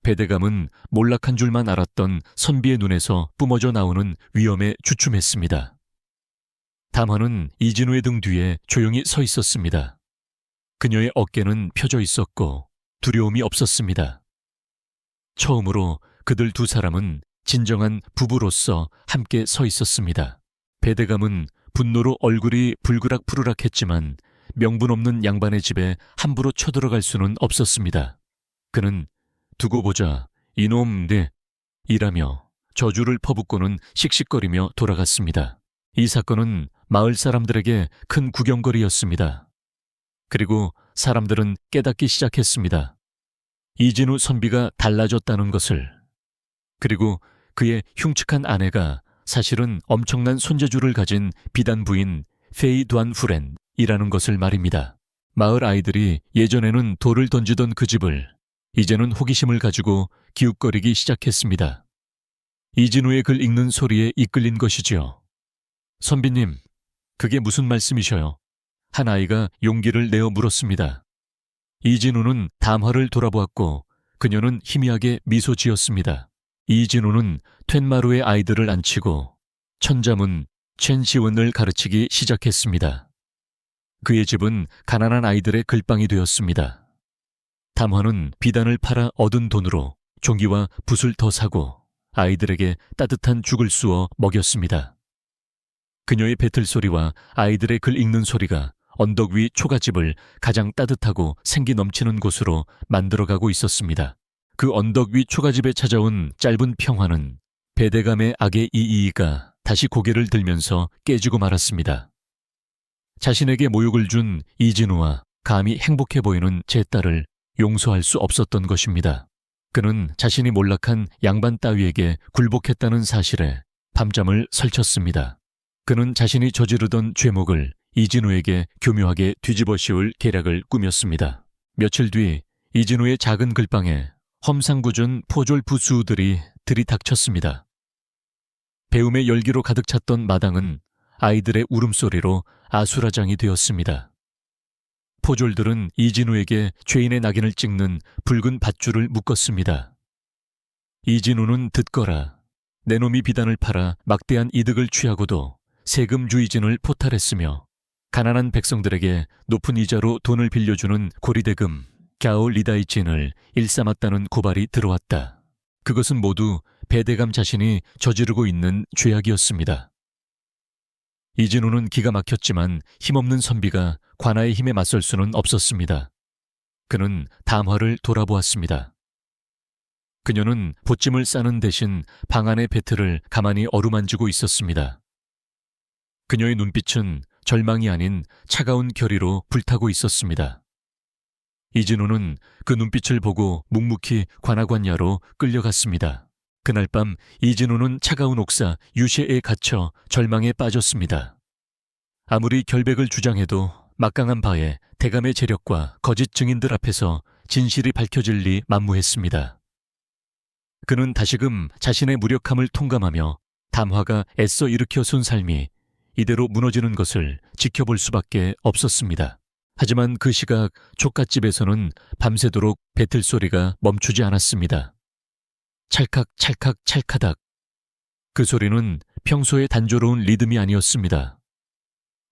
베데감은 몰락한 줄만 알았던 선비의 눈에서 뿜어져 나오는 위험에 주춤했습니다. 담화는 이진우의 등 뒤에 조용히 서 있었습니다. 그녀의 어깨는 펴져 있었고 두려움이 없었습니다. 처음으로 그들 두 사람은 진정한 부부로서 함께 서 있었습니다. 베데감은 분노로 얼굴이 불그락푸르락했지만 명분 없는 양반의 집에 함부로 쳐들어갈 수는 없었습니다. 그는 두고 보자 이놈 네 이라며 저주를 퍼붓고는 씩씩거리며 돌아갔습니다. 이 사건은 마을 사람들에게 큰 구경거리였습니다. 그리고 사람들은 깨닫기 시작했습니다. 이진우 선비가 달라졌다는 것을. 그리고 그의 흉측한 아내가 사실은 엄청난 손재주를 가진 비단 부인 페이 두안후렌이라는 것을 말입니다. 마을 아이들이 예전에는 돌을 던지던 그 집을 이제는 호기심을 가지고 기웃거리기 시작했습니다. 이진우의 글 읽는 소리에 이끌린 것이지요. 선비님, 그게 무슨 말씀이셔요? 한 아이가 용기를 내어 물었습니다. 이진우는 담화를 돌아보았고 그녀는 희미하게 미소 지었습니다. 이진우는 툇마루의 아이들을 앉히고 천자문 첸시원을 가르치기 시작했습니다. 그의 집은 가난한 아이들의 글방이 되었습니다. 담화는 비단을 팔아 얻은 돈으로 종이와 붓을 더 사고 아이들에게 따뜻한 죽을 쑤어 먹였습니다. 그녀의 배틀 소리와 아이들의 글 읽는 소리가 언덕 위 초가집을 가장 따뜻하고 생기 넘치는 곳으로 만들어가고 있었습니다. 그 언덕 위 초가집에 찾아온 짧은 평화는 베데감의 악의 이이가 다시 고개를 들면서 깨지고 말았습니다. 자신에게 모욕을 준 이진우와 감히 행복해 보이는 제 딸을 용서할 수 없었던 것입니다. 그는 자신이 몰락한 양반 따위에게 굴복했다는 사실에 밤잠을 설쳤습니다. 그는 자신이 저지르던 죄목을 이진우에게 교묘하게 뒤집어 씌울 계략을 꾸몄습니다. 며칠 뒤 이진우의 작은 글방에 험상궂은 포졸 부수들이 들이닥쳤습니다. 배움의 열기로 가득 찼던 마당은 아이들의 울음소리로 아수라장이 되었습니다. 포졸들은 이진우에게 죄인의 낙인을 찍는 붉은 밧줄을 묶었습니다. 이진우는 듣거라. 내 놈이 비단을 팔아 막대한 이득을 취하고도 세금주의진을 포탈했으며 가난한 백성들에게 높은 이자로 돈을 빌려주는 고리대금 갸올리다이진을 일삼았다는 고발이 들어왔다. 그것은 모두 베데감 자신이 저지르고 있는 죄악이었습니다. 이진우는 기가 막혔지만 힘없는 선비가 관아의 힘에 맞설 수는 없었습니다. 그는 담화를 돌아보았습니다. 그녀는 보찜을 싸는 대신 방 안의 배틀을 가만히 어루만지고 있었습니다. 그녀의 눈빛은 절망이 아닌 차가운 결의로 불타고 있었습니다. 이진우는 그 눈빛을 보고 묵묵히 관아관야로 끌려갔습니다. 그날 밤 이진우는 차가운 옥사 유셰에 갇혀 절망에 빠졌습니다. 아무리 결백을 주장해도 막강한 바에 대감의 재력과 거짓 증인들 앞에서 진실이 밝혀질 리 만무했습니다. 그는 다시금 자신의 무력함을 통감하며 담화가 애써 일으켜 쓴 삶이 이대로 무너지는 것을 지켜볼 수밖에 없었습니다. 하지만 그 시각 족갓집에서는 밤새도록 배틀 소리가 멈추지 않았습니다. 찰칵 찰칵 찰카닥. 그 소리는 평소의 단조로운 리듬이 아니었습니다.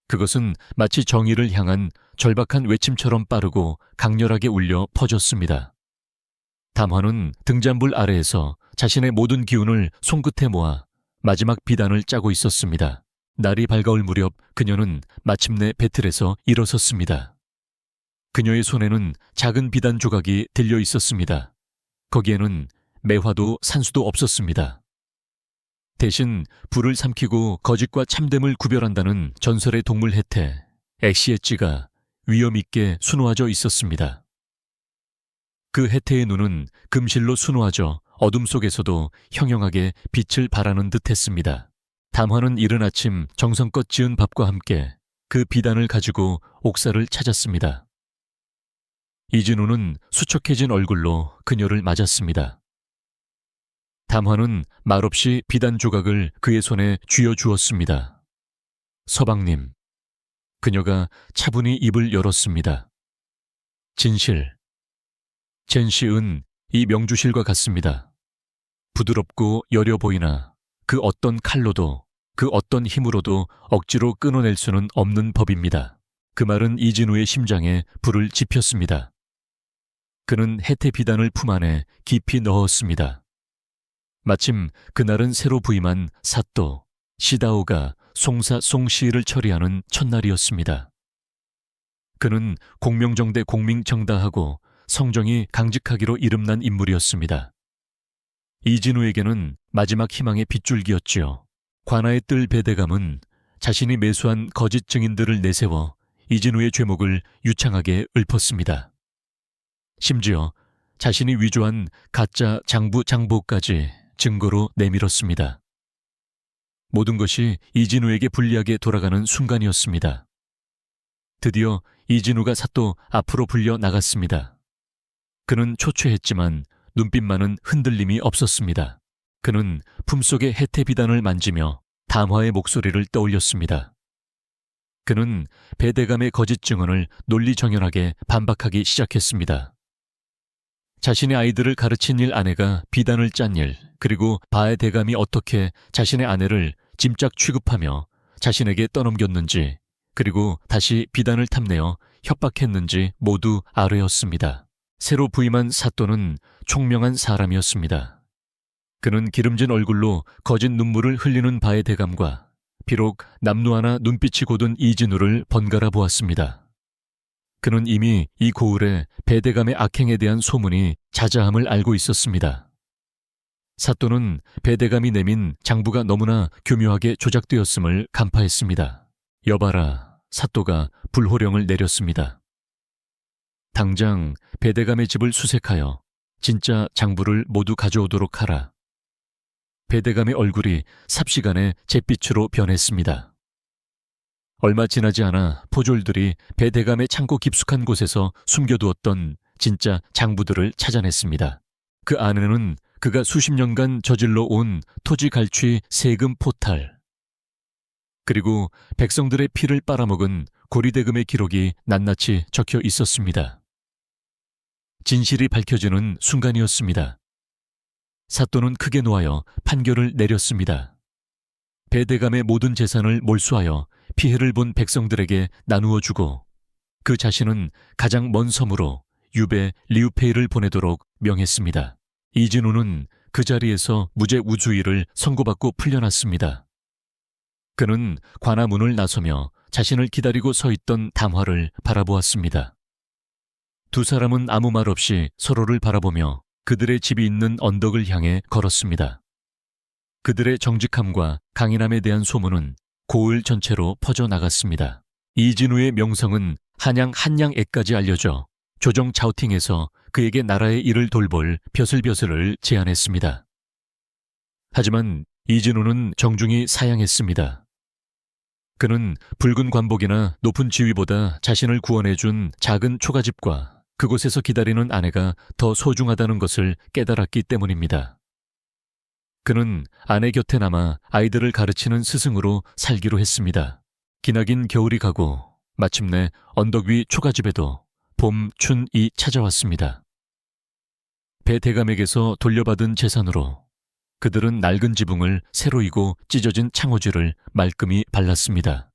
그것은 마치 정의를 향한 절박한 외침처럼 빠르고 강렬하게 울려 퍼졌습니다. 담화는 등잔불 아래에서 자신의 모든 기운을 손끝에 모아 마지막 비단을 짜고 있었습니다. 날이 밝아올 무렵 그녀는 마침내 배틀에서 일어섰습니다. 그녀의 손에는 작은 비단 조각이 들려 있었습니다. 거기에는 매화도 산수도 없었습니다. 대신 불을 삼키고 거짓과 참됨을 구별한다는 전설의 동물 해태 엑시엣지가 위험 있게 수놓아져 있었습니다. 그 혜태의 눈은 금실로 수놓아져 어둠 속에서도 형형하게 빛을 발하는 듯했습니다. 담화는 이른 아침 정성껏 지은 밥과 함께 그 비단을 가지고 옥사를 찾았습니다. 이진우는 수척해진 얼굴로 그녀를 맞았습니다. 담화는 말없이 비단 조각을 그의 손에 쥐어주었습니다. 서방님. 그녀가 차분히 입을 열었습니다. 진실. 젠시은 이 명주실과 같습니다. 부드럽고 여려 보이나 그 어떤 칼로도 그 어떤 힘으로도 억지로 끊어낼 수는 없는 법입니다. 그 말은 이진우의 심장에 불을 지폈습니다. 그는 혜태 비단을 품 안에 깊이 넣었습니다. 마침 그날은 새로 부임한 사또 시다오가 송사송시를 처리하는 첫날이었습니다. 그는 공명정대 공민정다하고 성정이 강직하기로 이름난 인물이었습니다. 이진우에게는 마지막 희망의 빗줄기였지요. 관아에 뜰 배대감은 자신이 매수한 거짓 증인들을 내세워 이진우의 죄목을 유창하게 읊었습니다. 심지어 자신이 위조한 가짜 장부 장보까지 증거로 내밀었습니다. 모든 것이 이진우에게 불리하게 돌아가는 순간이었습니다. 드디어 이진우가 사또 앞으로 불려 나갔습니다. 그는 초췌했지만 눈빛만은 흔들림이 없었습니다. 그는 품속의 혜태 비단을 만지며 담화의 목소리를 떠올렸습니다. 그는 배대감의 거짓 증언을 논리정연하게 반박하기 시작했습니다. 자신의 아이들을 가르친 일 아내가 비단을 짠 일, 그리고 바의 대감이 어떻게 자신의 아내를 짐짝 취급하며 자신에게 떠넘겼는지, 그리고 다시 비단을 탐내어 협박했는지 모두 아뢰었습니다. 새로 부임한 사또는 총명한 사람이었습니다. 그는 기름진 얼굴로 거짓 눈물을 흘리는 바의 대감과 비록 남루 하나 눈빛이 고든 이진우를 번갈아 보았습니다. 그는 이미 이 고을에 배대감의 악행에 대한 소문이 자자함을 알고 있었습니다. 사또는 배대감이 내민 장부가 너무나 교묘하게 조작되었음을 간파했습니다. 여봐라, 사또가 불호령을 내렸습니다. 당장 배대감의 집을 수색하여 진짜 장부를 모두 가져오도록 하라. 배대감의 얼굴이 삽시간에 잿빛으로 변했습니다. 얼마 지나지 않아 포졸들이 배대감의 창고 깊숙한 곳에서 숨겨두었던 진짜 장부들을 찾아냈습니다. 그 안에는 그가 수십 년간 저질러 온 토지 갈취 세금 포탈, 그리고 백성들의 피를 빨아먹은 고리대금의 기록이 낱낱이 적혀 있었습니다. 진실이 밝혀지는 순간이었습니다. 사또는 크게 놓아여 판결을 내렸습니다. 배대감의 모든 재산을 몰수하여 피해를 본 백성들에게 나누어 주고 그 자신은 가장 먼 섬으로 유배 리우페이를 보내도록 명했습니다. 이진우는 그 자리에서 무죄 우주의를 선고받고 풀려났습니다. 그는 관아문을 나서며 자신을 기다리고 서 있던 담화를 바라보았습니다. 두 사람은 아무 말 없이 서로를 바라보며 그들의 집이 있는 언덕을 향해 걸었습니다. 그들의 정직함과 강인함에 대한 소문은 고을 전체로 퍼져나갔습니다. 이진우의 명성은 한양 한양에까지 알려져 조정 자우팅에서 그에게 나라의 일을 돌볼 벼슬벼슬을 제안했습니다. 하지만 이진우는 정중히 사양했습니다. 그는 붉은 관복이나 높은 지위보다 자신을 구원해준 작은 초가집과 그곳에서 기다리는 아내가 더 소중하다는 것을 깨달았기 때문입니다. 그는 아내 곁에 남아 아이들을 가르치는 스승으로 살기로 했습니다. 기나긴 겨울이 가고 마침내 언덕 위 초가집에도 봄, 춘이 찾아왔습니다. 배대감에게서 돌려받은 재산으로 그들은 낡은 지붕을 새로 이고 찢어진 창호지를 말끔히 발랐습니다.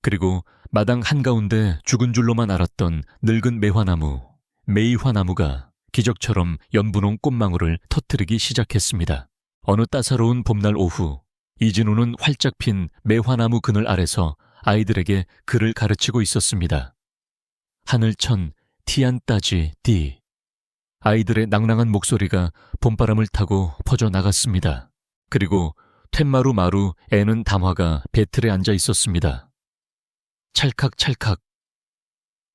그리고 마당 한가운데 죽은 줄로만 알았던 늙은 매화나무, 매이화나무가 기적처럼 연분홍 꽃망울을 터뜨리기 시작했습니다. 어느 따사로운 봄날 오후, 이진우는 활짝 핀 매화나무 그늘 아래서 아이들에게 글을 가르치고 있었습니다. 하늘천 티안따지 디. 아이들의 낭랑한 목소리가 봄바람을 타고 퍼져나갔습니다. 그리고 툇마루 마루 애는 담화가 배틀에 앉아 있었습니다. 찰칵찰칵.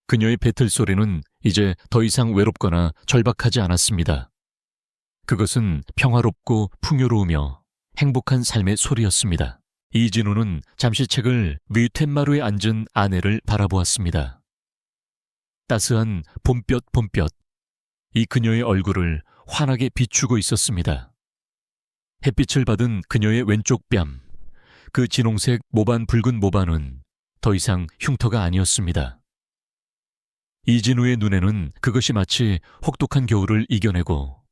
그녀의 배틀 소리는 이제 더 이상 외롭거나 절박하지 않았습니다. 그것은 평화롭고 풍요로우며 행복한 삶의 소리였습니다. 이진우는 잠시 책을 위 툇마루에 앉은 아내를 바라보았습니다. 따스한 봄볕, 이 그녀의 얼굴을 환하게 비추고 있었습니다. 햇빛을 받은 그녀의 왼쪽 뺨, 그 진홍색 붉은 모반은 더 이상 흉터가 아니었습니다. 이진우의 눈에는 그것이 마치 혹독한 겨울을 이겨내고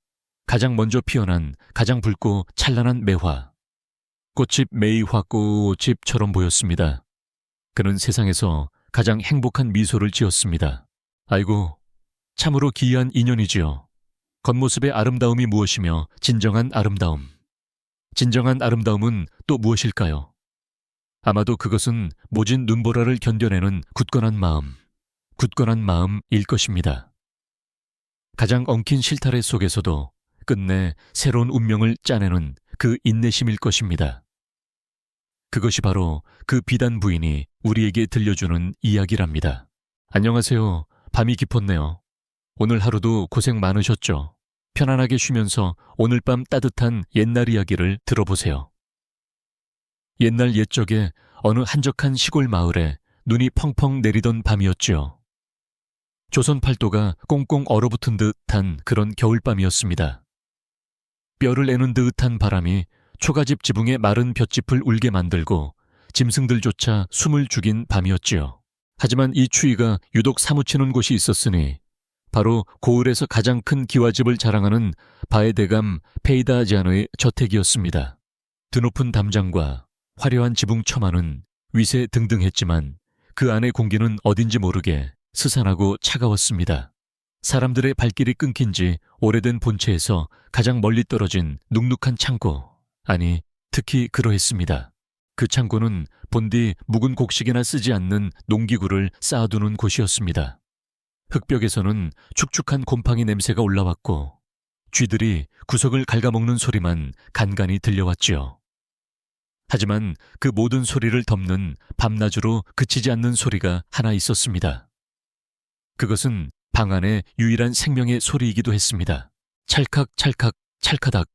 가장 먼저 피어난 가장 붉고 찬란한 매화, 꽃집 매이화 꽃집처럼 보였습니다. 그는 세상에서 가장 행복한 미소를 지었습니다. 아이고, 참으로 기이한 인연이지요. 겉모습의 아름다움이 무엇이며 진정한 아름다움. 진정한 아름다움은 또 무엇일까요? 아마도 그것은 모진 눈보라를 견뎌내는 굳건한 마음일 것입니다. 가장 엉킨 실타래 속에서도 끝내 새로운 운명을 짜내는 그 인내심일 것입니다. 그것이 바로 그 비단 부인이 우리에게 들려주는 이야기랍니다. 안녕하세요. 밤이 깊었네요. 오늘 하루도 고생 많으셨죠? 편안하게 쉬면서 오늘 밤 따뜻한 옛날 이야기를 들어보세요. 옛날 옛적에 어느 한적한 시골 마을에 눈이 펑펑 내리던 밤이었지요. 조선 팔도가 꽁꽁 얼어붙은 듯한 그런 겨울밤이었습니다. 뼈를 내는 듯한 바람이 초가집 지붕의 마른 볏짚을 울게 만들고 짐승들조차 숨을 죽인 밤이었지요. 하지만 이 추위가 유독 사무치는 곳이 있었으니 바로 고을에서 가장 큰 기와집을 자랑하는 바에대감 페이다지안의 저택이었습니다. 드높은 담장과 화려한 지붕 처마는 위세 등등했지만 그 안의 공기는 어딘지 모르게 스산하고 차가웠습니다. 사람들의 발길이 끊긴 지 오래된 본체에서 가장 멀리 떨어진 눅눅한 창고, 아니 특히 그러했습니다. 그 창고는 본디 묵은 곡식이나 쓰지 않는 농기구를 쌓아두는 곳이었습니다. 흙벽에서는 축축한 곰팡이 냄새가 올라왔고 쥐들이 구석을 갉아먹는 소리만 간간히 들려왔지요. 하지만 그 모든 소리를 덮는 밤낮으로 그치지 않는 소리가 하나 있었습니다. 그것은 방 안의 유일한 생명의 소리이기도 했습니다. 찰칵 찰카닥.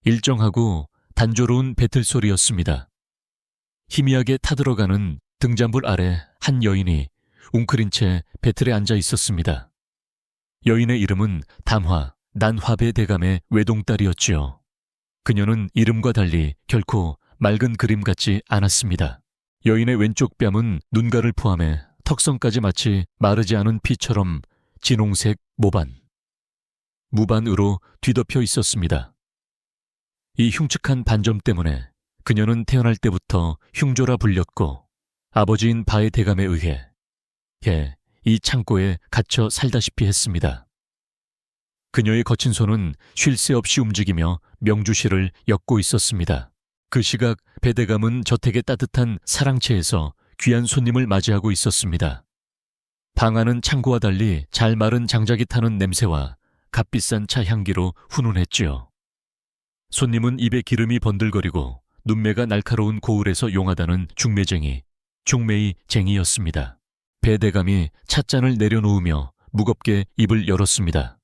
일정하고 단조로운 배틀 소리였습니다. 희미하게 타들어가는 등잔불 아래 한 여인이 웅크린 채 배틀에 앉아 있었습니다. 여인의 이름은 담화, 난화배 대감의 외동딸이었지요. 그녀는 이름과 달리 결코 맑은 그림 같지 않았습니다. 여인의 왼쪽 뺨은 눈가를 포함해 턱선까지 마치 마르지 않은 피처럼 진홍색 무반으로 뒤덮여 있었습니다. 이 흉측한 반점 때문에 그녀는 태어날 때부터 흉조라 불렸고 아버지인 바의 대감에 의해 이 창고에 갇혀 살다시피 했습니다. 그녀의 거친 손은 쉴 새 없이 움직이며 명주실을 엮고 있었습니다. 그 시각 배대감은 저택의 따뜻한 사랑채에서 귀한 손님을 맞이하고 있었습니다. 방 안은 창고와 달리 잘 마른 장작이 타는 냄새와 값비싼 차 향기로 훈훈했지요. 손님은 입에 기름이 번들거리고 눈매가 날카로운 고을에서 용하다는 중매이쟁이였습니다. 배대감이 찻잔을 내려놓으며 무겁게 입을 열었습니다.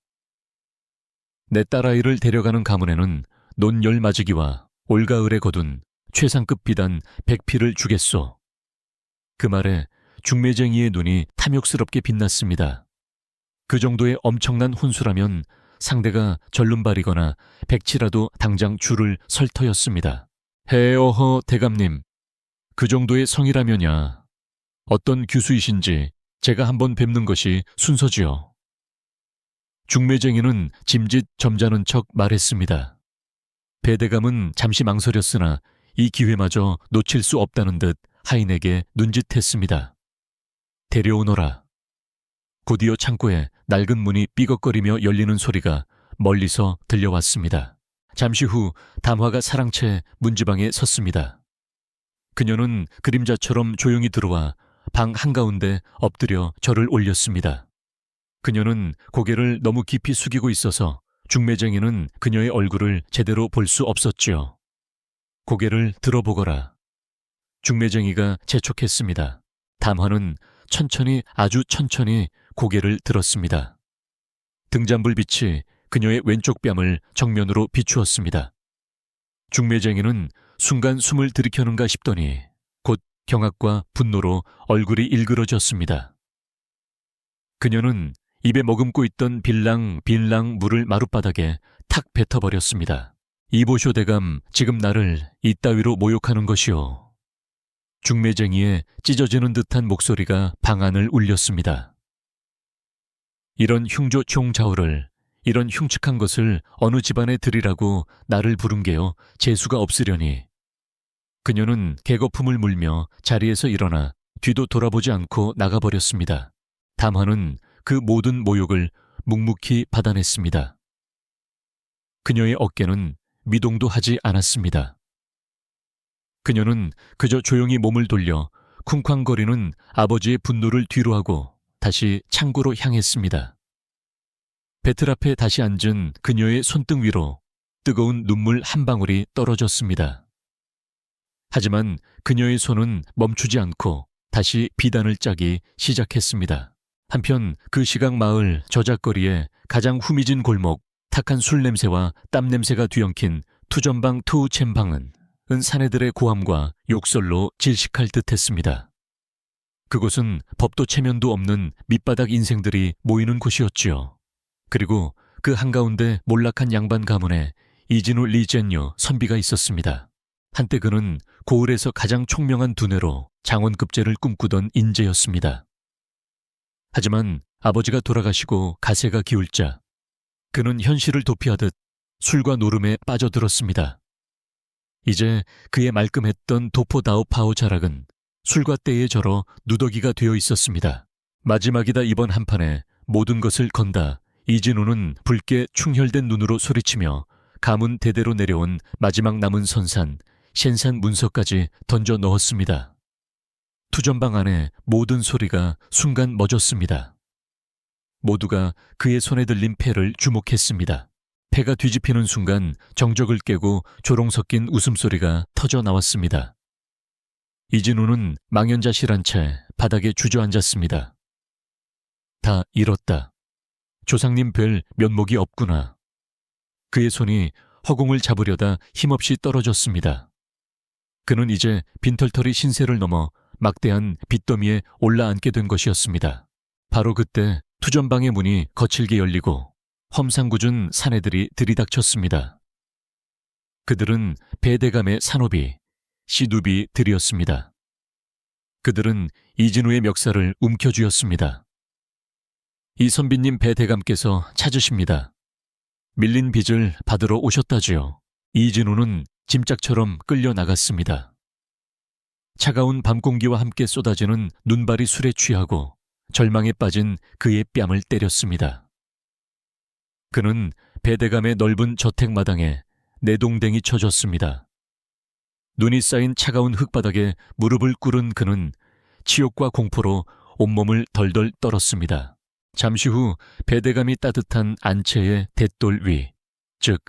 내 딸아이를 데려가는 가문에는 논열 맞이기와 올가을에 거둔 최상급 비단 100피를 주겠소. 그 말에 중매쟁이의 눈이 탐욕스럽게 빛났습니다. 그 정도의 엄청난 혼수라면 상대가 절름발이거나 백치라도 당장 줄을 설 터였습니다. 어허 대감님, 그 정도의 성이라면야 어떤 규수이신지 제가 한번 뵙는 것이 순서지요. 중매쟁이는 짐짓 점잖은 척 말했습니다. 배대감은 잠시 망설였으나 이 기회마저 놓칠 수 없다는 듯 하인에게 눈짓했습니다. 데려오너라. 곧이어 창고에 낡은 문이 삐걱거리며 열리는 소리가 멀리서 들려왔습니다. 잠시 후 담화가 사랑채 문지방에 섰습니다. 그녀는 그림자처럼 조용히 들어와 방 한가운데 엎드려 절을 올렸습니다. 그녀는 고개를 너무 깊이 숙이고 있어서 중매쟁이는 그녀의 얼굴을 제대로 볼 수 없었지요. 고개를 들어보거라. 중매쟁이가 재촉했습니다. 담화는 아주 천천히 고개를 들었습니다. 등잔불 빛이 그녀의 왼쪽 뺨을 정면으로 비추었습니다. 중매쟁이는 순간 숨을 들이켜는가 싶더니 곧 경악과 분노로 얼굴이 일그러졌습니다. 그녀는 입에 머금고 있던 빌랑 물을 마룻바닥에 탁 뱉어버렸습니다. 이보쇼 대감, 지금 나를 이따위로 모욕하는 것이오. 중매쟁이의 찢어지는 듯한 목소리가 방 안을 울렸습니다. 이런 흉조총자오를, 이런 흉측한 것을 어느 집안에 들이라고 나를 부른 게요, 재수가 없으려니. 그녀는 개거품을 물며 자리에서 일어나 뒤도 돌아보지 않고 나가버렸습니다. 담화는 그 모든 모욕을 묵묵히 받아냈습니다. 그녀의 어깨는 미동도 하지 않았습니다. 그녀는 그저 조용히 몸을 돌려 쿵쾅거리는 아버지의 분노를 뒤로하고 다시 창고로 향했습니다. 배틀 앞에 다시 앉은 그녀의 손등 위로 뜨거운 눈물 한 방울이 떨어졌습니다. 하지만 그녀의 손은 멈추지 않고 다시 비단을 짜기 시작했습니다. 한편 그 시각 마을 저작거리에 가장 후미진 골목, 탁한 술 냄새와 땀 냄새가 뒤엉킨 투전방 투우챔방은 사내들의 고함과 욕설로 질식할 듯했습니다. 그곳은 법도 체면도 없는 밑바닥 인생들이 모이는 곳이었지요. 그리고 그 한가운데 몰락한 양반 가문에 이진우 리젠유 선비가 있었습니다. 한때 그는 고을에서 가장 총명한 두뇌로 장원급제를 꿈꾸던 인재였습니다. 하지만 아버지가 돌아가시고 가세가 기울자 그는 현실을 도피하듯 술과 노름에 빠져들었습니다. 이제 그의 말끔했던 도포다오파오 자락은 술과 때에 절어 누더기가 되어 있었습니다. 마지막이다 이번 한판에 모든 것을 건다. 이진우는 붉게 충혈된 눈으로 소리치며 가문 대대로 내려온 마지막 남은 선산, 셴산 문서까지 던져 넣었습니다. 투전방 안에 모든 소리가 순간 멎었습니다. 모두가 그의 손에 들린 패를 주목했습니다. 패가 뒤집히는 순간 정적을 깨고 조롱 섞인 웃음소리가 터져 나왔습니다. 이진우는 망연자실한 채 바닥에 주저앉았습니다. 다 잃었다. 조상님 뵐 면목이 없구나. 그의 손이 허공을 잡으려다 힘없이 떨어졌습니다. 그는 이제 빈털터리 신세를 넘어 막대한 빚더미에 올라앉게 된 것이었습니다. 바로 그때 투전방의 문이 거칠게 열리고 험상궂은 사내들이 들이닥쳤습니다. 그들은 배대감의 산호비, 시두비들이었습니다. 그들은 이진우의 멱살을 움켜쥐었습니다. 이 선비님 배대감께서 찾으십니다. 밀린 빚을 받으러 오셨다지요. 이진우는 짐짝처럼 끌려 나갔습니다. 차가운 밤 공기와 함께 쏟아지는 눈발이 술에 취하고 절망에 빠진 그의 뺨을 때렸습니다. 그는 배대감의 넓은 저택마당에 내동댕이 쳐졌습니다. 눈이 쌓인 차가운 흙바닥에 무릎을 꿇은 그는 치욕과 공포로 온몸을 덜덜 떨었습니다. 잠시 후 배대감이 따뜻한 안채의 대돌 위, 즉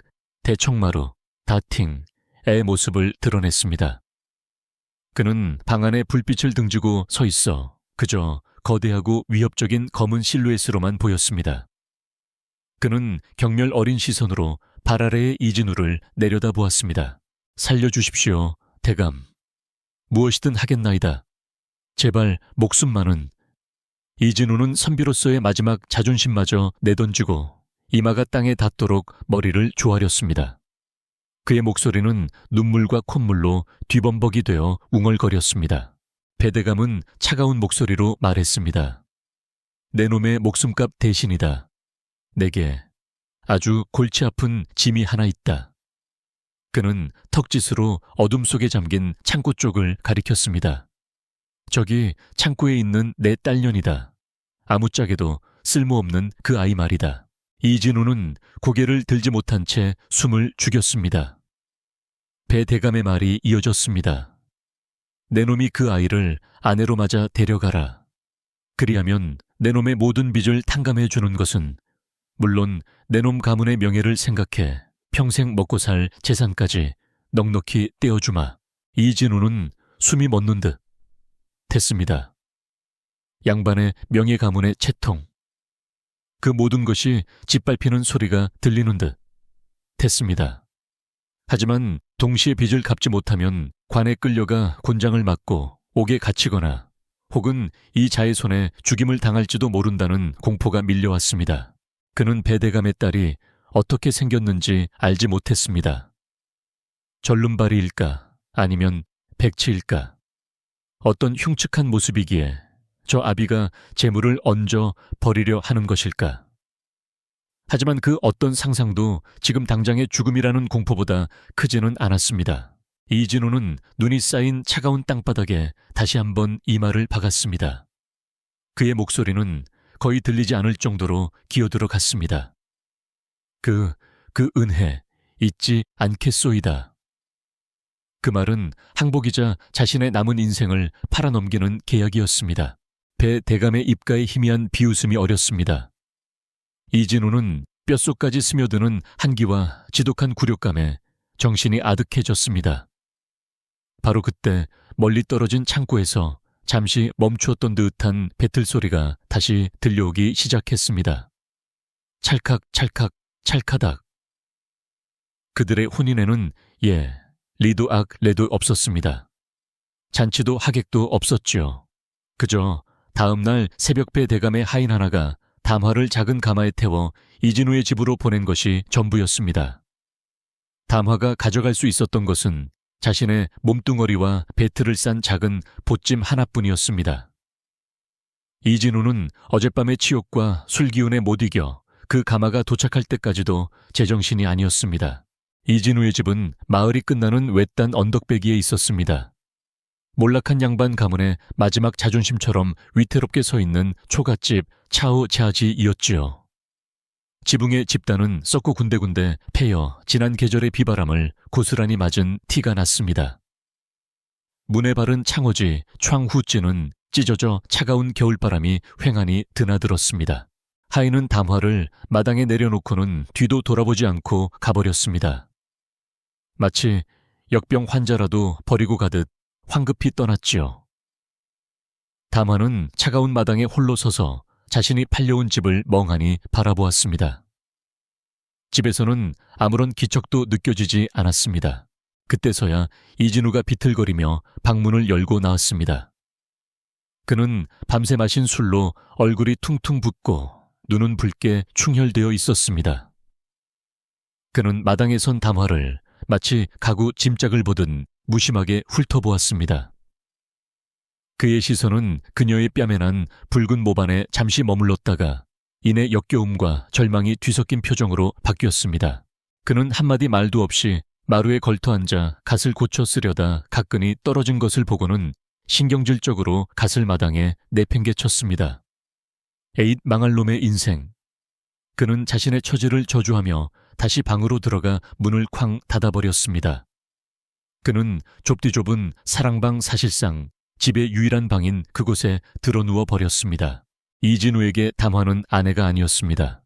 대청마루, 다팅의 모습을 드러냈습니다. 그는 방 안에 불빛을 등지고 서 있어 그저 거대하고 위협적인 검은 실루엣으로만 보였습니다. 그는 경멸 어린 시선으로 발 아래의 이진우를 내려다보았습니다. 살려주십시오, 대감. 무엇이든 하겠나이다. 제발 목숨만은. 이진우는 선비로서의 마지막 자존심마저 내던지고 이마가 땅에 닿도록 머리를 조아렸습니다. 그의 목소리는 눈물과 콧물로 뒤범벅이 되어 웅얼거렸습니다. 배대감은 차가운 목소리로 말했습니다. 내 놈의 목숨값 대신이다. 내게 아주 골치 아픈 짐이 하나 있다. 그는 턱짓으로 어둠 속에 잠긴 창고 쪽을 가리켰습니다. 저기 창고에 있는 내 딸년이다. 아무짝에도 쓸모없는 그 아이 말이다. 이진우는 고개를 들지 못한 채 숨을 죽였습니다. 배대감의 말이 이어졌습니다. 내 놈이 그 아이를 아내로 맞아 데려가라. 그리하면 내 놈의 모든 빚을 탕감해 주는 것은 물론 내 놈 가문의 명예를 생각해 평생 먹고 살 재산까지 넉넉히 떼어주마. 이진우는 숨이 멎는 듯 했습니다. 양반의 명예 가문의 채통. 그 모든 것이 짓밟히는 소리가 들리는 듯 했습니다. 하지만 동시에 빚을 갚지 못하면 관에 끌려가 곤장을 맞고 옥에 갇히거나 혹은 이 자의 손에 죽임을 당할지도 모른다는 공포가 밀려왔습니다. 그는 배대감의 딸이 어떻게 생겼는지 알지 못했습니다. 절름발이일까 아니면 백치일까? 어떤 흉측한 모습이기에 저 아비가 재물을 얹어 버리려 하는 것일까? 하지만 그 어떤 상상도 지금 당장의 죽음이라는 공포보다 크지는 않았습니다. 이진우는 눈이 쌓인 차가운 땅바닥에 다시 한번 이마를 박았습니다. 그의 목소리는 거의 들리지 않을 정도로 기어들어 갔습니다. 그 은혜 잊지 않겠소이다. 그 말은 항복이자 자신의 남은 인생을 팔아넘기는 계약이었습니다. 배 대감의 입가에 희미한 비웃음이 어렸습니다. 이진우는 뼛속까지 스며드는 한기와 지독한 굴욕감에 정신이 아득해졌습니다. 바로 그때 멀리 떨어진 창고에서 잠시 멈추었던 듯한 배틀 소리가 다시 들려오기 시작했습니다. 찰칵 찰칵 찰카닥. 그들의 혼인에는 리도 악 레도 없었습니다. 잔치도 하객도 없었지요. 그저 다음날 새벽배 대감의 하인 하나가 담화를 작은 가마에 태워 이진우의 집으로 보낸 것이 전부였습니다. 담화가 가져갈 수 있었던 것은 자신의 몸뚱어리와 배틀을 싼 작은 보찜 하나뿐이었습니다. 이진우는 어젯밤의 치욕과 술기운에 못 이겨 그 가마가 도착할 때까지도 제정신이 아니었습니다. 이진우의 집은 마을이 끝나는 외딴 언덕배기에 있었습니다. 몰락한 양반 가문의 마지막 자존심처럼 위태롭게 서 있는 초가집 차오자지이었지요. 지붕의 집단은 썩고 군데군데 패여 지난 계절의 비바람을 고스란히 맞은 티가 났습니다. 문에 바른 창호지 창후지는 찢어져 차가운 겨울바람이 휑하니 드나들었습니다. 하인은 담화를 마당에 내려놓고는 뒤도 돌아보지 않고 가버렸습니다. 마치 역병 환자라도 버리고 가듯 황급히 떠났지요. 담화는 차가운 마당에 홀로 서서 자신이 팔려온 집을 멍하니 바라보았습니다. 집에서는 아무런 기척도 느껴지지 않았습니다. 그때서야 이진우가 비틀거리며 방문을 열고 나왔습니다. 그는 밤새 마신 술로 얼굴이 퉁퉁 붓고 눈은 붉게 충혈되어 있었습니다. 그는 마당에 선 담화를 마치 가구 짐짝을 보듯 무심하게 훑어보았습니다. 그의 시선은 그녀의 뺨에 난 붉은 모반에 잠시 머물렀다가 이내 역겨움과 절망이 뒤섞인 표정으로 바뀌었습니다. 그는 한마디 말도 없이 마루에 걸터앉아 갓을 고쳐 쓰려다 가끈히 떨어진 것을 보고는 신경질적으로 갓을 마당에 내팽개쳤습니다. 에잇 망할 놈의 인생. 그는 자신의 처지를 저주하며 다시 방으로 들어가 문을 쾅 닫아버렸습니다. 그는 좁디좁은 사랑방 사실상 집의 유일한 방인 그곳에 드러누워 버렸습니다. 이진우에게 담화는 아내가 아니었습니다.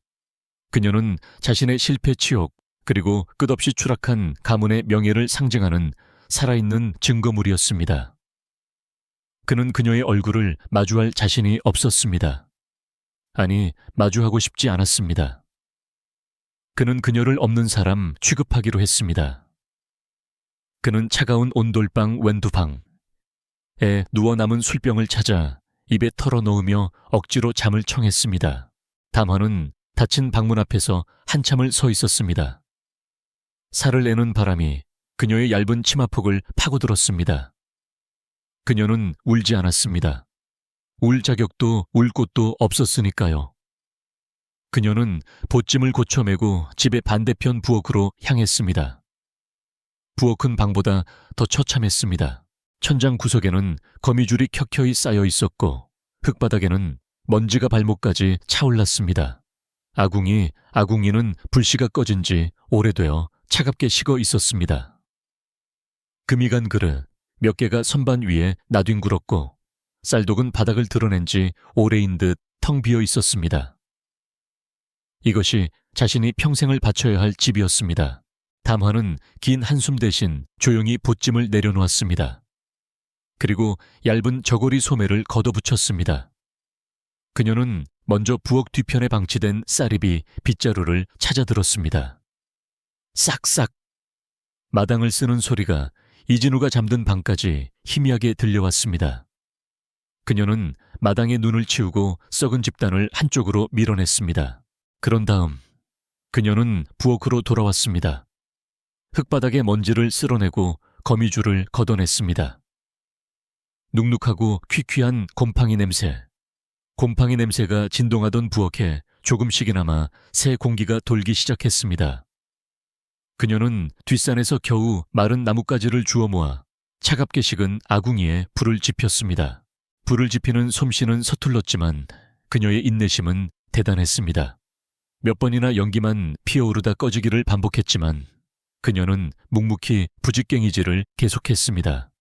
그녀는 자신의 실패 치욕 그리고 끝없이 추락한 가문의 명예를 상징하는 살아있는 증거물이었습니다. 그는 그녀의 얼굴을 마주할 자신이 없었습니다. 아니, 마주하고 싶지 않았습니다. 그는 그녀를 없는 사람 취급하기로 했습니다. 그는 차가운 온돌방 웬두방에 누워 남은 술병을 찾아 입에 털어넣으며 억지로 잠을 청했습니다. 담화는 닫힌 방문 앞에서 한참을 서 있었습니다. 살을 내는 바람이 그녀의 얇은 치마폭을 파고들었습니다. 그녀는 울지 않았습니다. 울 자격도 울 곳도 없었으니까요. 그녀는 보찜을 고쳐매고 집의 반대편 부엌으로 향했습니다. 부엌은 방보다 더 처참했습니다. 천장 구석에는 거미줄이 켜켜이 쌓여 있었고 흙바닥에는 먼지가 발목까지 차올랐습니다. 아궁이는 불씨가 꺼진 지 오래되어 차갑게 식어 있었습니다. 금이 간 그릇 몇 개가 선반 위에 나뒹굴었고 쌀독은 바닥을 드러낸 지 오래인 듯 텅 비어 있었습니다. 이것이 자신이 평생을 바쳐야 할 집이었습니다. 담화는 긴 한숨 대신 조용히 보찜을 내려놓았습니다. 그리고 얇은 저고리 소매를 걷어붙였습니다. 그녀는 먼저 부엌 뒤편에 방치된 쌀입이 빗자루를 찾아들었습니다. 싹싹! 마당을 쓰는 소리가 이진우가 잠든 방까지 희미하게 들려왔습니다. 그녀는 마당에 눈을 치우고 썩은 집단을 한쪽으로 밀어냈습니다. 그런 다음 그녀는 부엌으로 돌아왔습니다. 흙바닥에 먼지를 쓸어내고 거미줄을 걷어냈습니다. 눅눅하고 퀴퀴한 곰팡이 냄새. 곰팡이 냄새가 진동하던 부엌에 조금씩이나마 새 공기가 돌기 시작했습니다. 그녀는 뒷산에서 겨우 마른 나뭇가지를 주워 모아 차갑게 식은 아궁이에 불을 지폈습니다. 불을 지피는 솜씨는 서툴렀지만 그녀의 인내심은 대단했습니다. 몇 번이나 연기만 피어오르다 꺼지기를 반복했지만 그녀는 묵묵히 부직갱이질을 계속했습니다.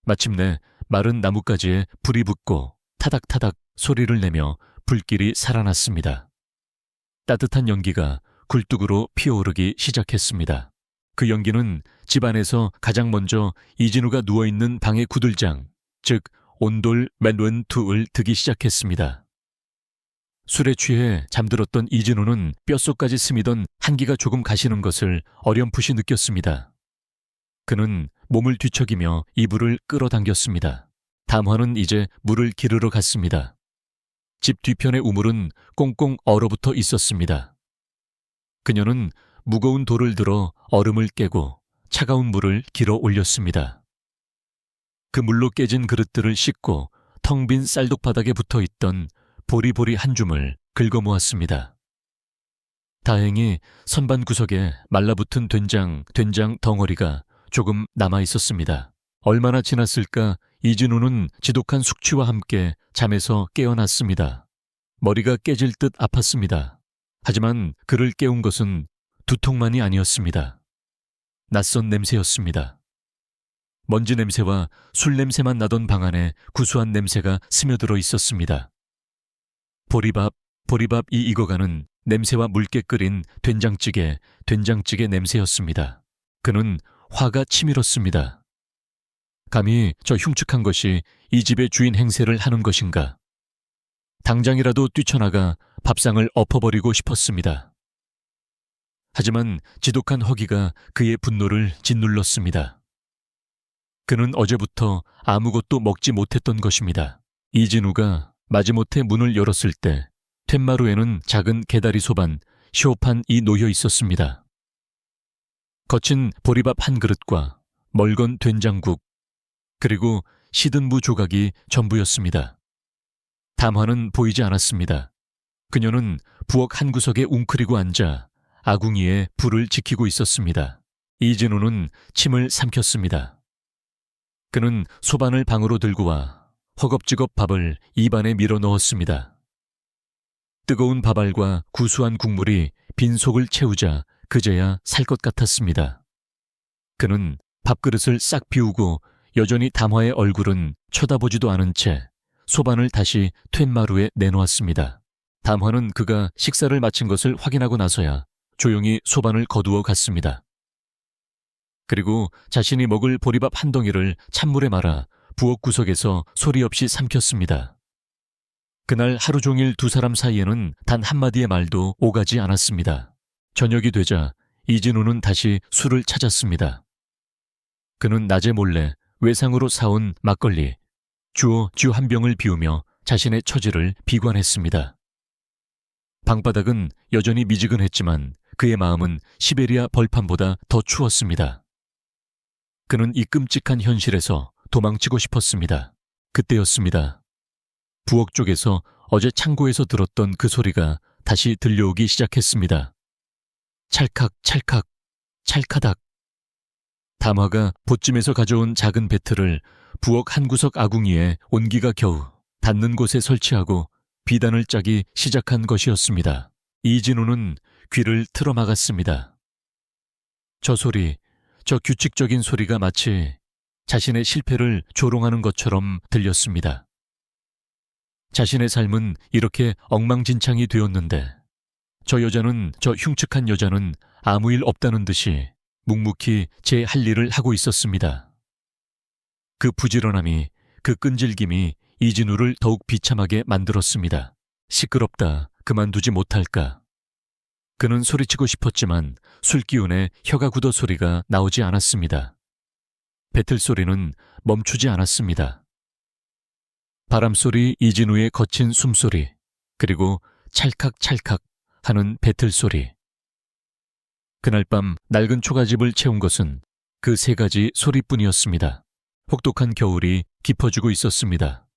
마침내 마른 나뭇가지에 불이 붙고 타닥타닥 소리를 내며 불길이 살아났습니다. 따뜻한 연기가 굴뚝으로 피어오르기 시작했습니다. 그 연기는 집안에서 가장 먼저 이진우가 누워있는 방의 구들장, 즉 온돌 맨2을 드기 시작했습니다. 술에 취해 잠들었던 이진우는 뼛속까지 스미던 한기가 조금 가시는 것을 어렴풋이 느꼈습니다. 그는 몸을 뒤척이며 이불을 끌어당겼습니다. 담화는 이제 물을 기르러 갔습니다. 집 뒤편의 우물은 꽁꽁 얼어붙어 있었습니다. 그녀는 무거운 돌을 들어 얼음을 깨고 차가운 물을 길어 올렸습니다. 그 물로 깨진 그릇들을 씻고 텅 빈 쌀독바닥에 붙어있던 보리보리 한 줌을 긁어모았습니다. 다행히 선반 구석에 말라붙은 된장 덩어리가 조금 남아있었습니다. 얼마나 지났을까 이진우는 지독한 숙취와 함께 잠에서 깨어났습니다. 머리가 깨질 듯 아팠습니다. 하지만 그를 깨운 것은 두통만이 아니었습니다. 낯선 냄새였습니다. 먼지 냄새와 술 냄새만 나던 방 안에 구수한 냄새가 스며들어 있었습니다. 보리밥이 익어가는 냄새와 묽게 끓인 된장찌개 냄새였습니다. 그는 화가 치밀었습니다. 감히 저 흉측한 것이 이 집의 주인 행세를 하는 것인가. 당장이라도 뛰쳐나가 밥상을 엎어버리고 싶었습니다. 하지만 지독한 허기가 그의 분노를 짓눌렀습니다. 그는 어제부터 아무것도 먹지 못했던 것입니다. 이진우가 마지못해 문을 열었을 때 툇마루에는 작은 개다리 소반, 시오판이 놓여 있었습니다. 거친 보리밥 한 그릇과 멀건 된장국, 그리고 시든 무 조각이 전부였습니다. 담화는 보이지 않았습니다. 그녀는 부엌 한 구석에 웅크리고 앉아 아궁이에 불을 지키고 있었습니다. 이진우는 침을 삼켰습니다. 그는 소반을 방으로 들고 와 허겁지겁 밥을 입안에 밀어 넣었습니다. 뜨거운 밥알과 구수한 국물이 빈속을 채우자 그제야 살 것 같았습니다. 그는 밥그릇을 싹 비우고 여전히 담화의 얼굴은 쳐다보지도 않은 채 소반을 다시 툇마루에 내놓았습니다. 담화는 그가 식사를 마친 것을 확인하고 나서야 조용히 소반을 거두어 갔습니다. 그리고 자신이 먹을 보리밥 한 덩이를 찬물에 말아 부엌 구석에서 소리 없이 삼켰습니다. 그날 하루 종일 두 사람 사이에는 단 한마디의 말도 오가지 않았습니다. 저녁이 되자 이진우는 다시 술을 찾았습니다. 그는 낮에 몰래 외상으로 사온 막걸리, 주어 주 한 병을 비우며 자신의 처지를 비관했습니다. 방바닥은 여전히 미지근했지만 그의 마음은 시베리아 벌판보다 더 추웠습니다. 그는 이 끔찍한 현실에서 도망치고 싶었습니다. 그때였습니다. 부엌 쪽에서 어제 창고에서 들었던 그 소리가 다시 들려오기 시작했습니다. 찰칵 찰칵 찰카닥. 담화가 보찜에서 가져온 작은 배틀을 부엌 한 구석 아궁이에 온기가 겨우 닿는 곳에 설치하고 비단을 짜기 시작한 것이었습니다. 이진우는 귀를 틀어막았습니다. 저 소리, 저 규칙적인 소리가 마치 자신의 실패를 조롱하는 것처럼 들렸습니다. 자신의 삶은 이렇게 엉망진창이 되었는데 저 흉측한 여자는 아무 일 없다는 듯이 묵묵히 제 할 일을 하고 있었습니다. 그 부지런함이, 그 끈질김이 이진우를 더욱 비참하게 만들었습니다. 시끄럽다. 그만두지 못할까. 그는 소리치고 싶었지만 술기운에 혀가 굳어 소리가 나오지 않았습니다. 배틀 소리는 멈추지 않았습니다. 바람소리, 이진우의 거친 숨소리, 그리고 찰칵찰칵 하는 배틀 소리. 그날 밤 낡은 초가집을 채운 것은 그 세 가지 소리뿐이었습니다. 혹독한 겨울이 깊어지고 있었습니다.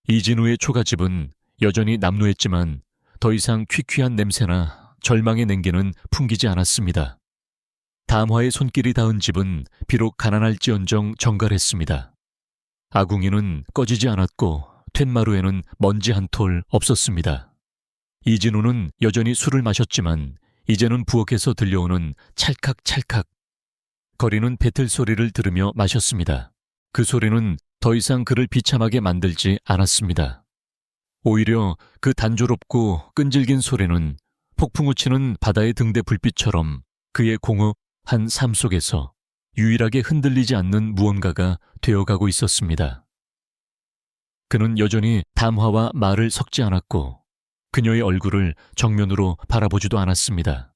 이진우의 초가집은 여전히 남루했지만 더 이상 퀴퀴한 냄새나 절망의 냉기는 풍기지 않았습니다. 담화의 손길이 닿은 집은 비록 가난할지언정 정갈했습니다. 아궁이는 꺼지지 않았고 툇마루에는 먼지 한 톨 없었습니다. 이진우는 여전히 술을 마셨지만 이제는 부엌에서 들려오는 찰칵찰칵 거리는 배틀 소리를 들으며 마셨습니다. 그 소리는 더 이상 그를 비참하게 만들지 않았습니다. 오히려 그 단조롭고 끈질긴 소리는 폭풍우 치는 바다의 등대 불빛처럼 그의 공허한 삶 속에서 유일하게 흔들리지 않는 무언가가 되어가고 있었습니다. 그는 여전히 담화와 말을 섞지 않았고 그녀의 얼굴을 정면으로 바라보지도 않았습니다.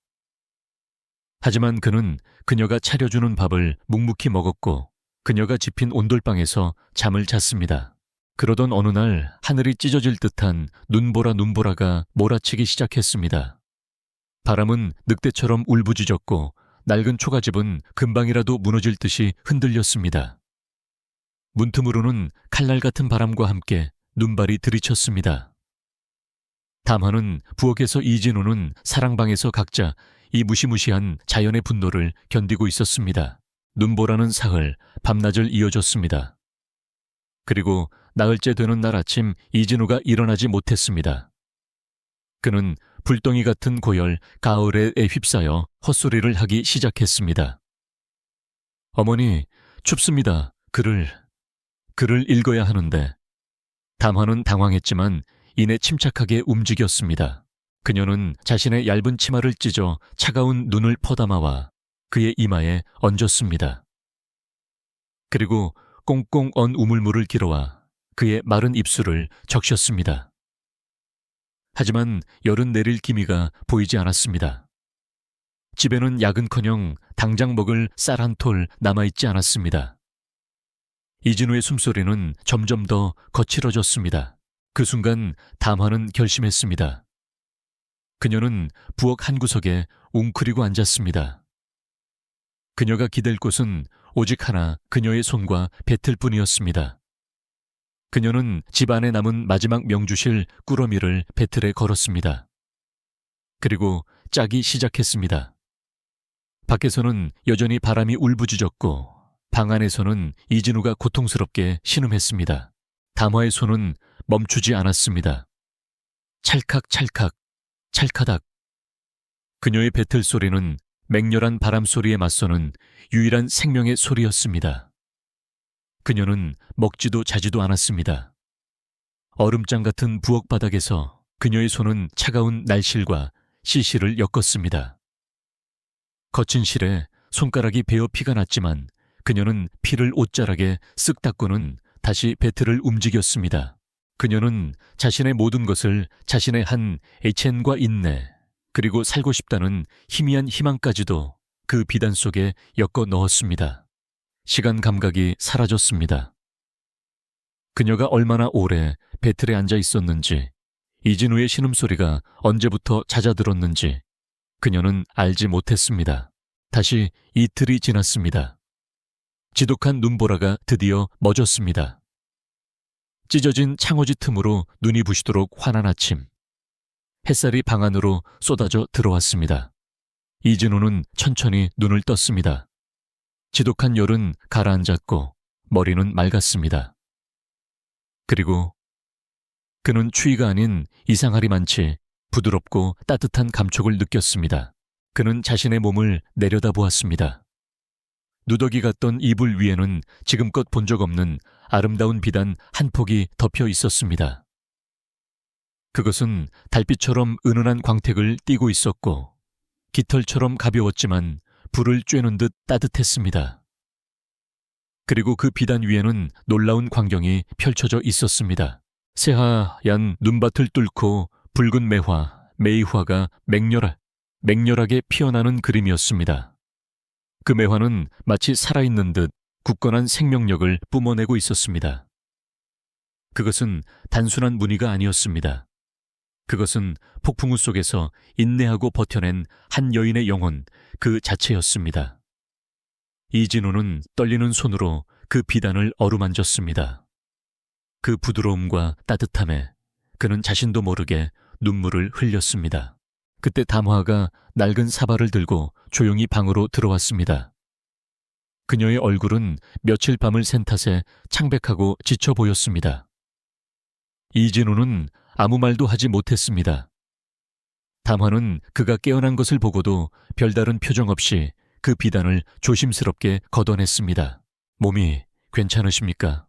하지만 그는 그녀가 차려주는 밥을 묵묵히 먹었고 그녀가 집힌 온돌방에서 잠을 잤습니다. 그러던 어느 날 하늘이 찢어질 듯한 눈보라가 몰아치기 시작했습니다. 바람은 늑대처럼 울부짖었고 낡은 초가집은 금방이라도 무너질 듯이 흔들렸습니다. 문틈으로는 칼날 같은 바람과 함께 눈발이 들이쳤습니다. 담화는 부엌에서 이진우는 사랑방에서 각자 이 무시무시한 자연의 분노를 견디고 있었습니다. 눈보라는 사흘 밤낮을 이어졌습니다. 그리고 나흘째 되는 날 아침 이진우가 일어나지 못했습니다. 그는 불덩이 같은 고열 가을에 휩싸여 헛소리를 하기 시작했습니다. 어머니, 춥습니다. 글을 읽어야 하는데. 담화는 당황했지만 이내 침착하게 움직였습니다. 그녀는 자신의 얇은 치마를 찢어 차가운 눈을 퍼담아와 그의 이마에 얹었습니다. 그리고 꽁꽁 언 우물물을 길어와 그의 마른 입술을 적셨습니다. 하지만 열은 내릴 기미가 보이지 않았습니다. 집에는 약은커녕 당장 먹을 쌀 한 톨 남아있지 않았습니다. 이진우의 숨소리는 점점 더 거칠어졌습니다. 그 순간 담화는 결심했습니다. 그녀는 부엌 한 구석에 웅크리고 앉았습니다. 그녀가 기댈 곳은 오직 하나 그녀의 손과 배틀 뿐이었습니다. 그녀는 집 안에 남은 마지막 명주실 꾸러미를 배틀에 걸었습니다. 그리고 짜기 시작했습니다. 밖에서는 여전히 바람이 울부짖었고 방 안에서는 이진우가 고통스럽게 신음했습니다. 담화의 손은 멈추지 않았습니다. 찰칵찰칵, 찰카닥. 그녀의 배틀 소리는 맹렬한 바람 소리에 맞서는 유일한 생명의 소리였습니다. 그녀는 먹지도 자지도 않았습니다. 얼음장 같은 부엌 바닥에서 그녀의 손은 차가운 날실과 시실을 엮었습니다. 거친 실에 손가락이 베어 피가 났지만 그녀는 피를 옷자락에 쓱 닦고는 다시 배틀을 움직였습니다. 그녀는 자신의 모든 것을 자신의 한 애첸과 인내, 그리고 살고 싶다는 희미한 희망까지도 그 비단 속에 엮어 넣었습니다. 시간 감각이 사라졌습니다. 그녀가 얼마나 오래 배틀에 앉아 있었는지, 이진우의 신음소리가 언제부터 잦아들었는지 그녀는 알지 못했습니다. 다시 이틀이 지났습니다. 지독한 눈보라가 드디어 멎었습니다. 찢어진 창호지 틈으로 눈이 부시도록 환한 아침. 햇살이 방 안으로 쏟아져 들어왔습니다. 이진우는 천천히 눈을 떴습니다. 지독한 열은 가라앉았고 머리는 맑았습니다. 그리고 그는 추위가 아닌 이상하리만치 부드럽고 따뜻한 감촉을 느꼈습니다. 그는 자신의 몸을 내려다보았습니다. 누더기 같던 이불 위에는 지금껏 본 적 없는 아름다운 비단 한 폭이 덮여 있었습니다. 그것은 달빛처럼 은은한 광택을 띠고 있었고 깃털처럼 가벼웠지만 불을 쬐는 듯 따뜻했습니다. 그리고 그 비단 위에는 놀라운 광경이 펼쳐져 있었습니다. 새하얀 눈밭을 뚫고 붉은 매화, 매이화가 맹렬하게 피어나는 그림이었습니다. 그 매화는 마치 살아있는 듯 굳건한 생명력을 뿜어내고 있었습니다. 그것은 단순한 무늬가 아니었습니다. 그것은 폭풍우 속에서 인내하고 버텨낸 한 여인의 영혼 그 자체였습니다. 이진우는 떨리는 손으로 그 비단을 어루만졌습니다. 그 부드러움과 따뜻함에 그는 자신도 모르게 눈물을 흘렸습니다. 그때 담화가 낡은 사발을 들고 조용히 방으로 들어왔습니다. 그녀의 얼굴은 며칠 밤을 샌 탓에 창백하고 지쳐 보였습니다. 이진우는 아무 말도 하지 못했습니다. 담화는 그가 깨어난 것을 보고도 별다른 표정 없이 그 비단을 조심스럽게 걷어냈습니다. 몸이 괜찮으십니까?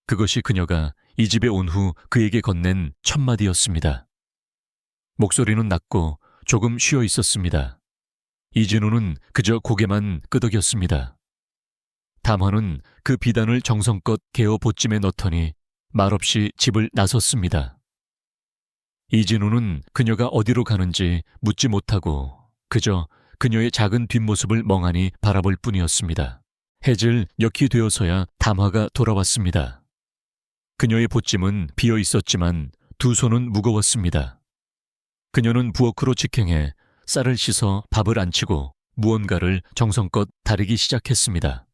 그것이 그녀가 이 집에 온 후 그에게 건넨 첫 마디였습니다. 목소리는 낮고 조금 쉬어 있었습니다. 이진우는 그저 고개만 끄덕였습니다. 담화는 그 비단을 정성껏 개어 보찜에 넣더니 말없이 집을 나섰습니다. 이진우는 그녀가 어디로 가는지 묻지 못하고 그저 그녀의 작은 뒷모습을 멍하니 바라볼 뿐이었습니다. 해질 역이 되어서야 담화가 돌아왔습니다. 그녀의 보찜은 비어 있었지만 두 손은 무거웠습니다. 그녀는 부엌으로 직행해 쌀을 씻어 밥을 안치고 무언가를 정성껏 다리기 시작했습니다.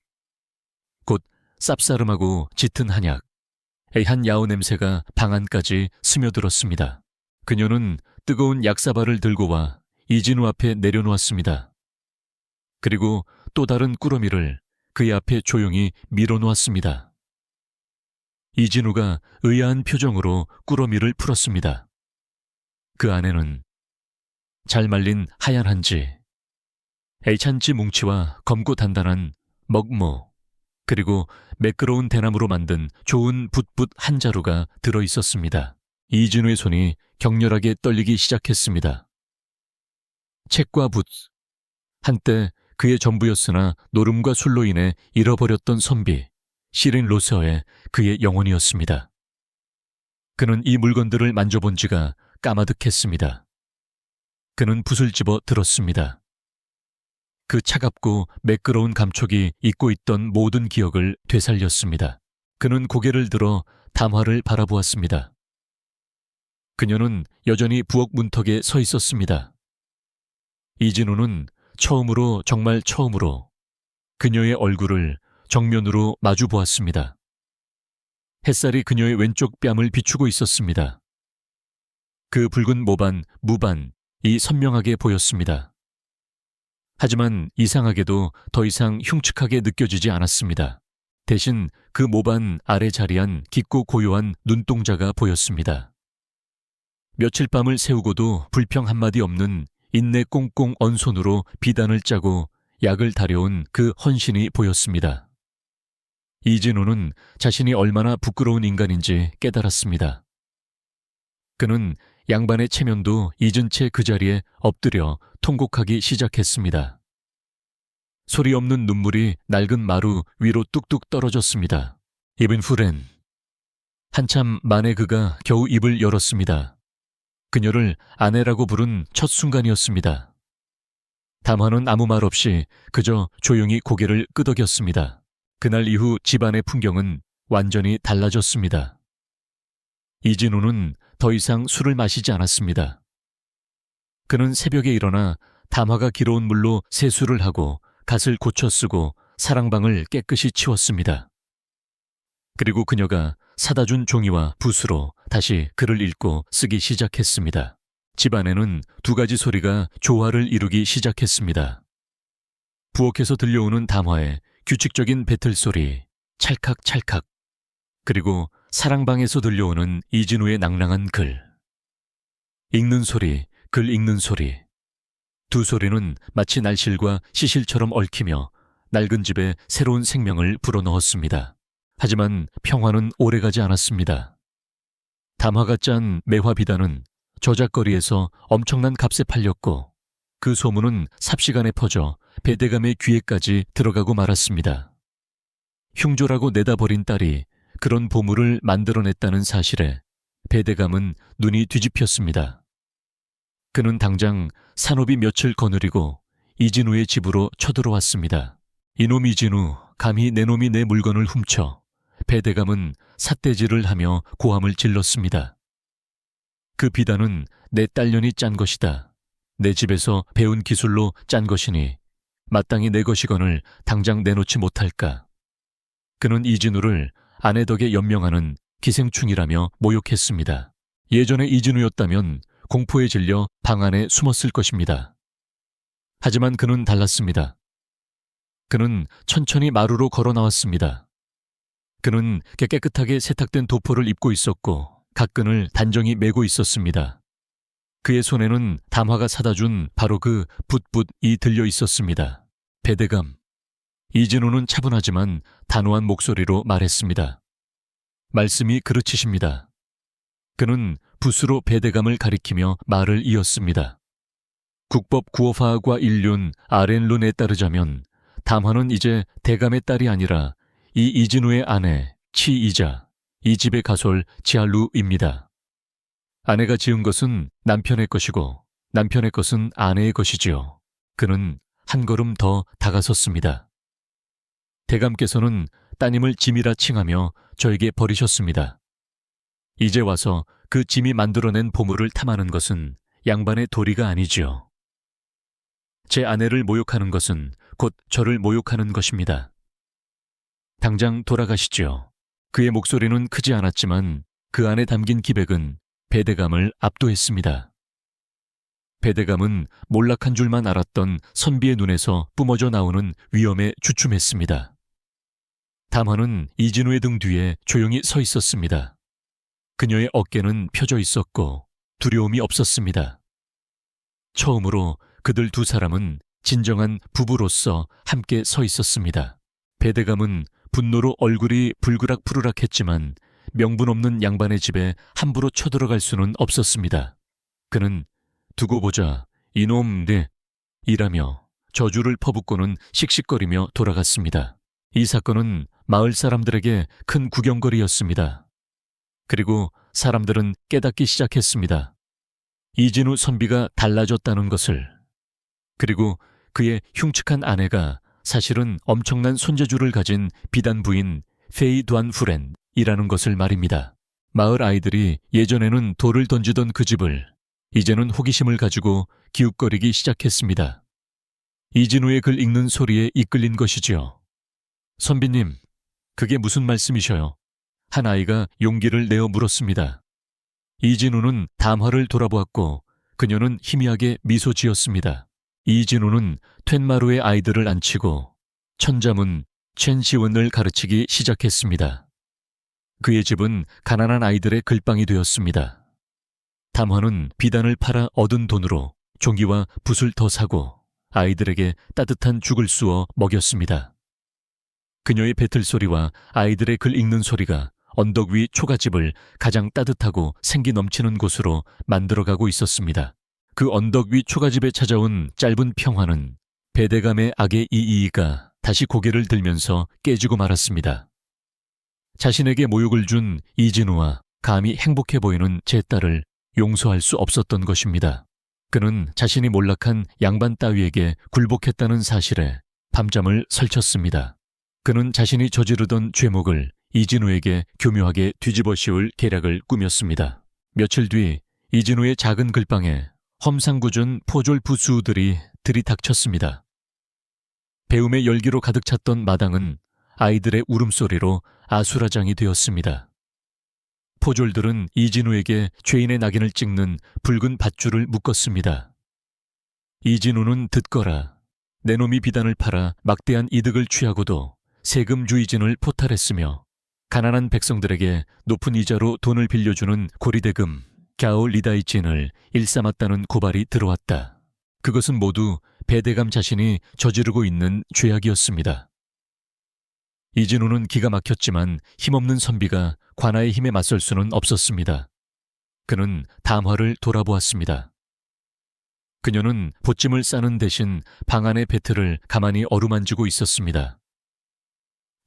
곧 쌉싸름하고 짙은 한약, 애한 야오 냄새가 방 안까지 스며들었습니다. 그녀는 뜨거운 약사발을 들고 와 이진우 앞에 내려놓았습니다. 그리고 또 다른 꾸러미를 그의 앞에 조용히 밀어놓았습니다. 이진우가 의아한 표정으로 꾸러미를 풀었습니다. 그 안에는 잘 말린 하얀 한지, 애찬지 뭉치와 검고 단단한 먹모, 그리고 매끄러운 대나무로 만든 좋은 붓붓 한 자루가 들어있었습니다. 이진우의 손이 격렬하게 떨리기 시작했습니다. 책과 붓, 한때 그의 전부였으나 노름과 술로 인해 잃어버렸던 선비, 시린 로서의 그의 영혼이었습니다. 그는 이 물건들을 만져본 지가 까마득했습니다. 그는 붓을 집어 들었습니다. 그 차갑고 매끄러운 감촉이 잊고 있던 모든 기억을 되살렸습니다. 그는 고개를 들어 담화를 바라보았습니다. 그녀는 여전히 부엌 문턱에 서 있었습니다. 이진우는 정말 처음으로 그녀의 얼굴을 정면으로 마주 보았습니다. 햇살이 그녀의 왼쪽 뺨을 비추고 있었습니다. 그 붉은 무반이 선명하게 보였습니다. 하지만 이상하게도 더 이상 흉측하게 느껴지지 않았습니다. 대신 그 모반 아래 자리한 깊고 고요한 눈동자가 보였습니다. 며칠 밤을 새우고도 불평 한마디 없는 인내 꽁꽁 언 손으로 비단을 짜고 약을 다려온 그 헌신이 보였습니다. 이진우는 자신이 얼마나 부끄러운 인간인지 깨달았습니다. 그는 양반의 체면도 잊은 채 그 자리에 엎드려 통곡하기 시작했습니다. 소리 없는 눈물이 낡은 마루 위로 뚝뚝 떨어졌습니다. 이븐 후렌. 한참 만에 그가 겨우 입을 열었습니다. 그녀를 아내라고 부른 첫 순간이었습니다. 담화는 아무 말 없이 그저 조용히 고개를 끄덕였습니다. 그날 이후 집안의 풍경은 완전히 달라졌습니다. 이진우는 더 이상 술을 마시지 않았습니다. 그는 새벽에 일어나 담화가 길어온 물로 세수를 하고 갓을 고쳐 쓰고 사랑방을 깨끗이 치웠습니다. 그리고 그녀가 사다 준 종이와 붓으로 다시 글을 읽고 쓰기 시작했습니다. 집안에는 두 가지 소리가 조화를 이루기 시작했습니다. 부엌에서 들려오는 담화의 규칙적인 배틀 소리, 찰칵찰칵, 그리고 사랑방에서 들려오는 이진우의 낭랑한 글. 읽는 소리, 글 읽는 소리. 두 소리는 마치 날실과 시실처럼 얽히며 낡은 집에 새로운 생명을 불어넣었습니다. 하지만 평화는 오래가지 않았습니다. 담화가 짠 매화 비단은 저작거리에서 엄청난 값에 팔렸고 그 소문은 삽시간에 퍼져 배대감의 귀에까지 들어가고 말았습니다. 흉조라고 내다버린 딸이 그런 보물을 만들어냈다는 사실에 배대감은 눈이 뒤집혔습니다. 그는 당장 산업이 며칠 거느리고 이진우의 집으로 쳐들어왔습니다. 이놈 이진우, 감히 내 놈이 내 물건을 훔쳐. 배대감은 삿대질을 하며 고함을 질렀습니다. 그 비단은 내 딸년이 짠 것이다. 내 집에서 배운 기술로 짠 것이니 마땅히 내 것이건을 당장 내놓지 못할까. 그는 이진우를 아내 덕에 연명하는 기생충이라며 모욕했습니다. 예전에 이진우였다면 공포에 질려 방 안에 숨었을 것입니다. 하지만 그는 달랐습니다. 그는 천천히 마루로 걸어 나왔습니다. 그는 깨끗하게 세탁된 도포를 입고 있었고 각근을 단정히 메고 있었습니다. 그의 손에는 담화가 사다 준 바로 그 붓붓이 들려 있었습니다. 배대감. 이진우는 차분하지만 단호한 목소리로 말했습니다. 말씀이 그르치십니다. 그는 붓으로 배대감을 가리키며 말을 이었습니다. 국법 구어파과 인륜 아렌룬에 따르자면 담화는 이제 대감의 딸이 아니라 이 이진우의 아내 치이자 이 집의 가솔 지알루입니다. 아내가 지은 것은 남편의 것이고 남편의 것은 아내의 것이지요. 그는 한 걸음 더 다가섰습니다. 대감께서는 따님을 짐이라 칭하며 저에게 버리셨습니다. 이제 와서 그 짐이 만들어낸 보물을 탐하는 것은 양반의 도리가 아니지요. 제 아내를 모욕하는 것은 곧 저를 모욕하는 것입니다. 당장 돌아가시지요. 그의 목소리는 크지 않았지만 그 안에 담긴 기백은 배대감을 압도했습니다. 배대감은 몰락한 줄만 알았던 선비의 눈에서 뿜어져 나오는 위험에 주춤했습니다. 담화는 이진우의 등 뒤에 조용히 서 있었습니다. 그녀의 어깨는 펴져 있었고 두려움이 없었습니다. 처음으로 그들 두 사람은 진정한 부부로서 함께 서 있었습니다. 배대감은 분노로 얼굴이 불그락푸르락했지만 명분 없는 양반의 집에 함부로 쳐들어갈 수는 없었습니다. 그는 두고 보자 이놈 네 이라며 저주를 퍼붓고는 씩씩거리며 돌아갔습니다. 이 사건은 마을 사람들에게 큰 구경거리였습니다. 그리고 사람들은 깨닫기 시작했습니다. 이진우 선비가 달라졌다는 것을. 그리고 그의 흉측한 아내가 사실은 엄청난 손재주를 가진 비단 부인 페이 두안 후렌이라는 것을 말입니다. 마을 아이들이 예전에는 돌을 던지던 그 집을 이제는 호기심을 가지고 기웃거리기 시작했습니다. 이진우의 글 읽는 소리에 이끌린 것이지요. 선비님, 그게 무슨 말씀이셔요? 한 아이가 용기를 내어 물었습니다. 이진우는 담화를 돌아보았고 그녀는 희미하게 미소 지었습니다. 이진우는 툇마루의 아이들을 앉히고 천자문 첸시원을 가르치기 시작했습니다. 그의 집은 가난한 아이들의 글방이 되었습니다. 담화는 비단을 팔아 얻은 돈으로 종이와 붓을 더 사고 아이들에게 따뜻한 죽을 쑤어 먹였습니다. 그녀의 배틀소리와 아이들의 글 읽는 소리가 언덕 위 초가집을 가장 따뜻하고 생기 넘치는 곳으로 만들어가고 있었습니다. 그 언덕 위 초가집에 찾아온 짧은 평화는 배대감의 악의 이이가 다시 고개를 들면서 깨지고 말았습니다. 자신에게 모욕을 준 이진우와 감히 행복해 보이는 제 딸을 용서할 수 없었던 것입니다. 그는 자신이 몰락한 양반 따위에게 굴복했다는 사실에 밤잠을 설쳤습니다. 그는 자신이 저지르던 죄목을 이진우에게 교묘하게 뒤집어 씌울 계략을 꾸몄습니다. 며칠 뒤 이진우의 작은 글방에 험상궂은 포졸 부수들이 들이닥쳤습니다. 배움의 열기로 가득 찼던 마당은 아이들의 울음소리로 아수라장이 되었습니다. 포졸들은 이진우에게 죄인의 낙인을 찍는 붉은 밧줄을 묶었습니다. 이진우는 듣거라. 내 놈이 비단을 팔아 막대한 이득을 취하고도 세금주의진을 포탈했으며 가난한 백성들에게 높은 이자로 돈을 빌려주는 고리대금 갸올리다이진을 일삼았다는 고발이 들어왔다. 그것은 모두 배대감 자신이 저지르고 있는 죄악이었습니다. 이진우는 기가 막혔지만 힘없는 선비가 관아의 힘에 맞설 수는 없었습니다. 그는 담화를 돌아보았습니다. 그녀는 보찜을 싸는 대신 방 안의 배틀을 가만히 어루만지고 있었습니다.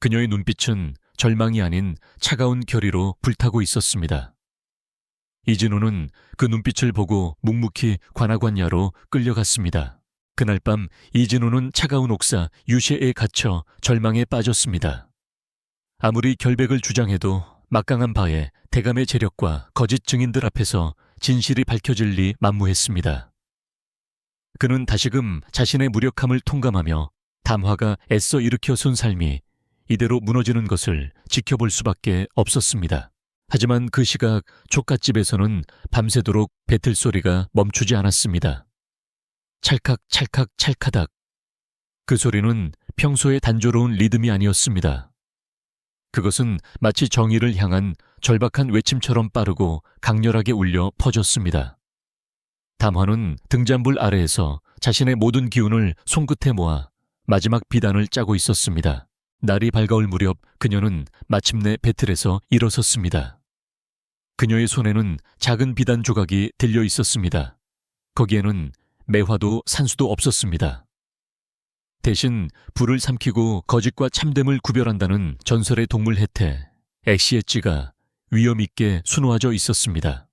그녀의 눈빛은 절망이 아닌 차가운 결의로 불타고 있었습니다. 이진우는 그 눈빛을 보고 묵묵히 관악관야로 끌려갔습니다. 그날 밤 이진우는 차가운 옥사 유셰에 갇혀 절망에 빠졌습니다. 아무리 결백을 주장해도 막강한 바에 대감의 재력과 거짓 증인들 앞에서 진실이 밝혀질 리 만무했습니다. 그는 다시금 자신의 무력함을 통감하며 담화가 애써 일으켜 쏜 삶이 이대로 무너지는 것을 지켜볼 수밖에 없었습니다. 하지만 그 시각 족갓집에서는 밤새도록 배틀 소리가 멈추지 않았습니다. 찰칵 찰칵 찰카닥. 그 소리는 평소의 단조로운 리듬이 아니었습니다. 그것은 마치 정의를 향한 절박한 외침처럼 빠르고 강렬하게 울려 퍼졌습니다. 담화는 등잔불 아래에서 자신의 모든 기운을 손끝에 모아 마지막 비단을 짜고 있었습니다. 날이 밝아올 무렵 그녀는 마침내 배틀에서 일어섰습니다. 그녀의 손에는 작은 비단 조각이 들려 있었습니다. 거기에는 매화도 산수도 없었습니다. 대신 불을 삼키고 거짓과 참됨을 구별한다는 전설의 동물 해태, 엑시의 찌가 위엄있게 수놓아져 있었습니다.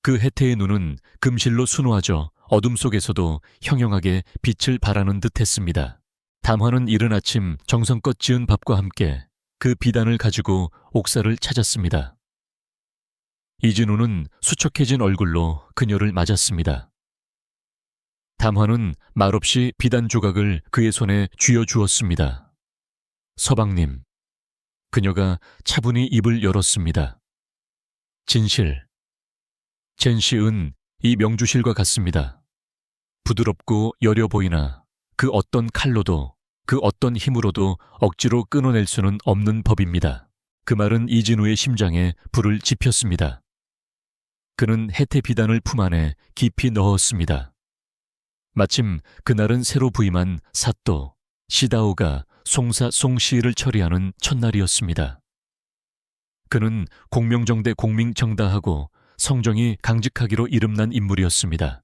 그 해태의 눈은 금실로 수놓아져 어둠 속에서도 형형하게 빛을 발하는 듯 했습니다. 담화는 이른 아침 정성껏 지은 밥과 함께 그 비단을 가지고 옥사를 찾았습니다. 이진우는 수척해진 얼굴로 그녀를 맞았습니다. 담화는 말없이 비단 조각을 그의 손에 쥐어주었습니다. 서방님. 그녀가 차분히 입을 열었습니다. 진실. 젠시은 이 명주실과 같습니다. 부드럽고 여려 보이나 그 어떤 칼로도 그 어떤 힘으로도 억지로 끊어낼 수는 없는 법입니다. 그 말은 이진우의 심장에 불을 지폈습니다. 그는 해태 비단을 품 안에 깊이 넣었습니다. 마침 그날은 새로 부임한 사또, 시다오가 송사 송시를 처리하는 첫날이었습니다. 그는 공명정대 공명정다하고 성정이 강직하기로 이름난 인물이었습니다.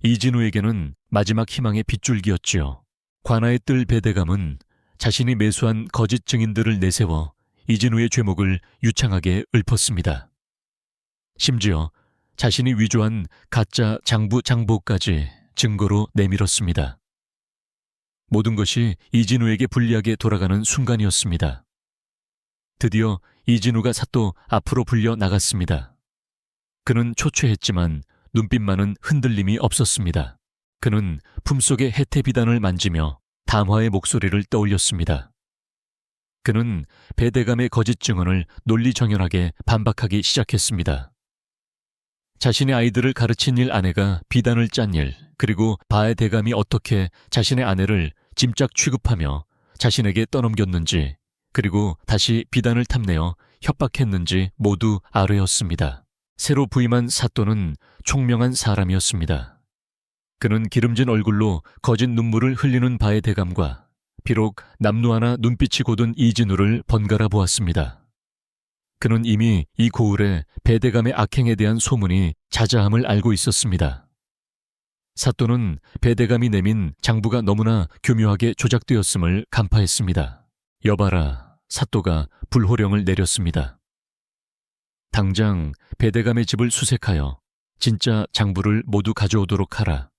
이진우에게는 마지막 희망의 빗줄기였지요. 관아의 뜰 배대감은 자신이 매수한 거짓 증인들을 내세워 이진우의 죄목을 유창하게 읊었습니다. 심지어 자신이 위조한 가짜 장부 장보까지 증거로 내밀었습니다. 모든 것이 이진우에게 불리하게 돌아가는 순간이었습니다. 드디어 이진우가 사또 앞으로 불려 나갔습니다. 그는 초췌했지만 눈빛만은 흔들림이 없었습니다. 그는 품속의 해태 비단을 만지며 담화의 목소리를 떠올렸습니다. 그는 배대감의 거짓 증언을 논리정연하게 반박하기 시작했습니다. 자신의 아이들을 가르친 일 아내가 비단을 짠 일, 그리고 바의 대감이 어떻게 자신의 아내를 짐짝 취급하며 자신에게 떠넘겼는지, 그리고 다시 비단을 탐내어 협박했는지 모두 아뢰었습니다. 새로 부임한 사또는 총명한 사람이었습니다. 그는 기름진 얼굴로 거짓 눈물을 흘리는 바의 대감과 비록 남루하나 눈빛이 고든 이진우를 번갈아 보았습니다. 그는 이미 이 고을에 배대감의 악행에 대한 소문이 자자함을 알고 있었습니다. 사또는 배대감이 내민 장부가 너무나 교묘하게 조작되었음을 간파했습니다. 여봐라, 사또가 불호령을 내렸습니다. 당장 배대감의 집을 수색하여 진짜 장부를 모두 가져오도록 하라.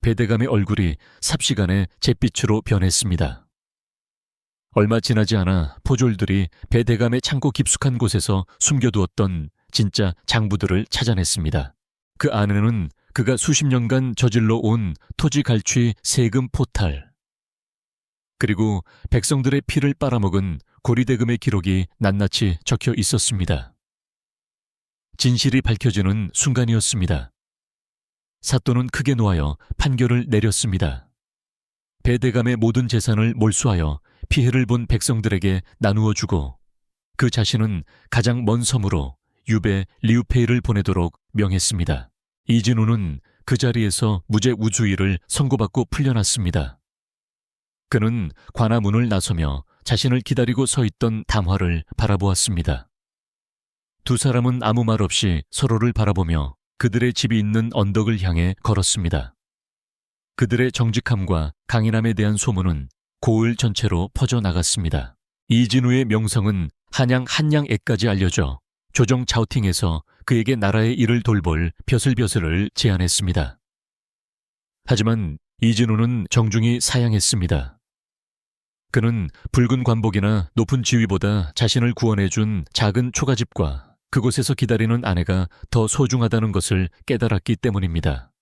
배대감의 얼굴이 삽시간에 잿빛으로 변했습니다. 얼마 지나지 않아 포졸들이 배대감의 창고 깊숙한 곳에서 숨겨두었던 진짜 장부들을 찾아냈습니다. 그 안에는 그가 수십 년간 저질러 온 토지 갈취 세금 포탈, 그리고 백성들의 피를 빨아먹은 고리대금의 기록이 낱낱이 적혀 있었습니다. 진실이 밝혀지는 순간이었습니다. 사또는 크게 놓아여 판결을 내렸습니다. 배대감의 모든 재산을 몰수하여 피해를 본 백성들에게 나누어 주고 그 자신은 가장 먼 섬으로 유배 리우페이를 보내도록 명했습니다. 이진우는 그 자리에서 무죄 우주의를 선고받고 풀려났습니다. 그는 관아문을 나서며 자신을 기다리고 서 있던 담화를 바라보았습니다. 두 사람은 아무 말 없이 서로를 바라보며 그들의 집이 있는 언덕을 향해 걸었습니다. 그들의 정직함과 강인함에 대한 소문은 고을 전체로 퍼져나갔습니다. 이진우의 명성은 한양 한양에까지 알려져 조정 자오팅에서 그에게 나라의 일을 돌볼 벼슬벼슬을 제안했습니다. 하지만 이진우는 정중히 사양했습니다. 그는 붉은 관복이나 높은 지위보다 자신을 구원해준 작은 초가집과 그곳에서 기다리는 아내가 더 소중하다는 것을 깨달았기 때문입니다.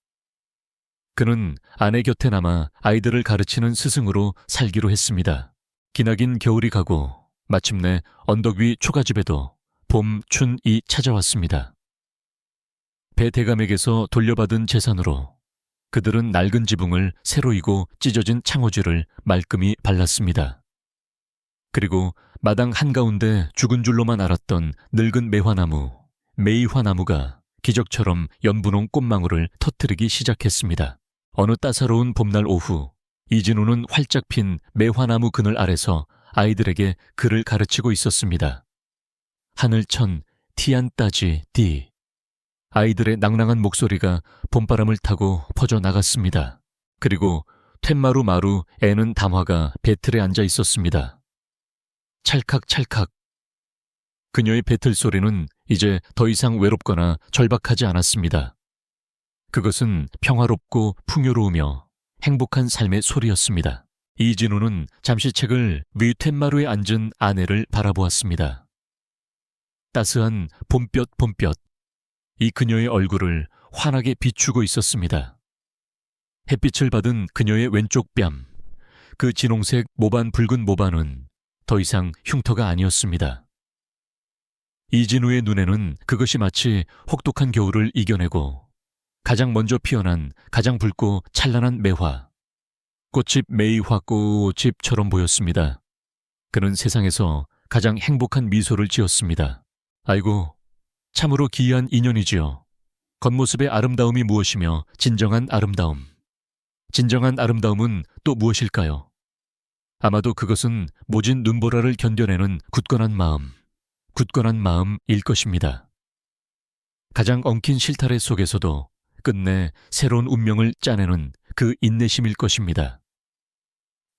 그는 아내 곁에 남아 아이들을 가르치는 스승으로 살기로 했습니다. 기나긴 겨울이 가고 마침내 언덕 위 초가집에도 봄, 춘이 찾아왔습니다. 배 대감에게서 돌려받은 재산으로 그들은 낡은 지붕을 새로 이고 찢어진 창호지를 말끔히 발랐습니다. 그리고 마당 한가운데 죽은 줄로만 알았던 늙은 매화나무, 매이화나무가 기적처럼 연분홍 꽃망울을 터뜨리기 시작했습니다. 어느 따사로운 봄날 오후, 이진우는 활짝 핀 매화나무 그늘 아래서 아이들에게 글을 가르치고 있었습니다. 하늘천 티안 따지 디. 아이들의 낭랑한 목소리가 봄바람을 타고 퍼져나갔습니다. 그리고 툇마루 마루 애는 담화가 배틀에 앉아 있었습니다. 찰칵찰칵. 그녀의 배틀 소리는 이제 더 이상 외롭거나 절박하지 않았습니다. 그것은 평화롭고 풍요로우며 행복한 삶의 소리였습니다. 이진우는 잠시 책을 위 툇마루에 앉은 아내를 바라보았습니다. 따스한 봄볕. 이 그녀의 얼굴을 환하게 비추고 있었습니다. 햇빛을 받은 그녀의 왼쪽 뺨, 그 진홍색 모반 붉은 모반은 더 이상 흉터가 아니었습니다. 이진우의 눈에는 그것이 마치 혹독한 겨울을 이겨내고 가장 먼저 피어난 가장 붉고 찬란한 매화, 꽃집 매이화 꽃집처럼 보였습니다. 그는 세상에서 가장 행복한 미소를 지었습니다. 아이고, 참으로 기이한 인연이지요. 겉모습의 아름다움이 무엇이며 진정한 아름다움. 진정한 아름다움은 또 무엇일까요? 아마도 그것은 모진 눈보라를 견뎌내는 굳건한 마음일 것입니다. 가장 엉킨 실타래 속에서도 끝내 새로운 운명을 짜내는 그 인내심일 것입니다.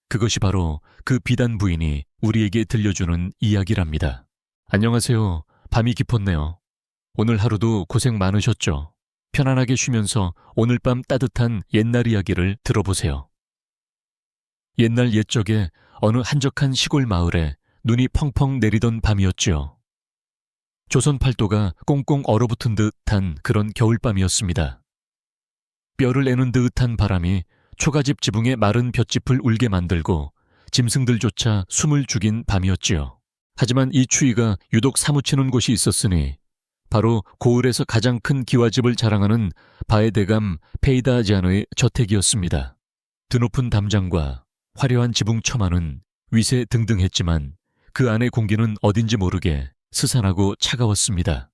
그것이 바로 그 비단 부인이 우리에게 들려주는 이야기랍니다. 안녕하세요. 밤이 깊었네요. 오늘 하루도 고생 많으셨죠? 편안하게 쉬면서 오늘 밤 따뜻한 옛날 이야기를 들어보세요. 옛날 옛적에 어느 한적한 시골 마을에 눈이 펑펑 내리던 밤이었지요. 조선 팔도가 꽁꽁 얼어붙은 듯한 그런 겨울밤이었습니다. 뼈를 내는 듯한 바람이 초가집 지붕의 마른 볏짚을 울게 만들고 짐승들조차 숨을 죽인 밤이었지요. 하지만 이 추위가 유독 사무치는 곳이 있었으니 바로 고을에서 가장 큰 기와집을 자랑하는 바의 대감 페이다지안의 저택이었습니다. 드높은 담장과 화려한 지붕 처마는 위세 등등했지만 그 안의 공기는 어딘지 모르게 스산하고 차가웠습니다.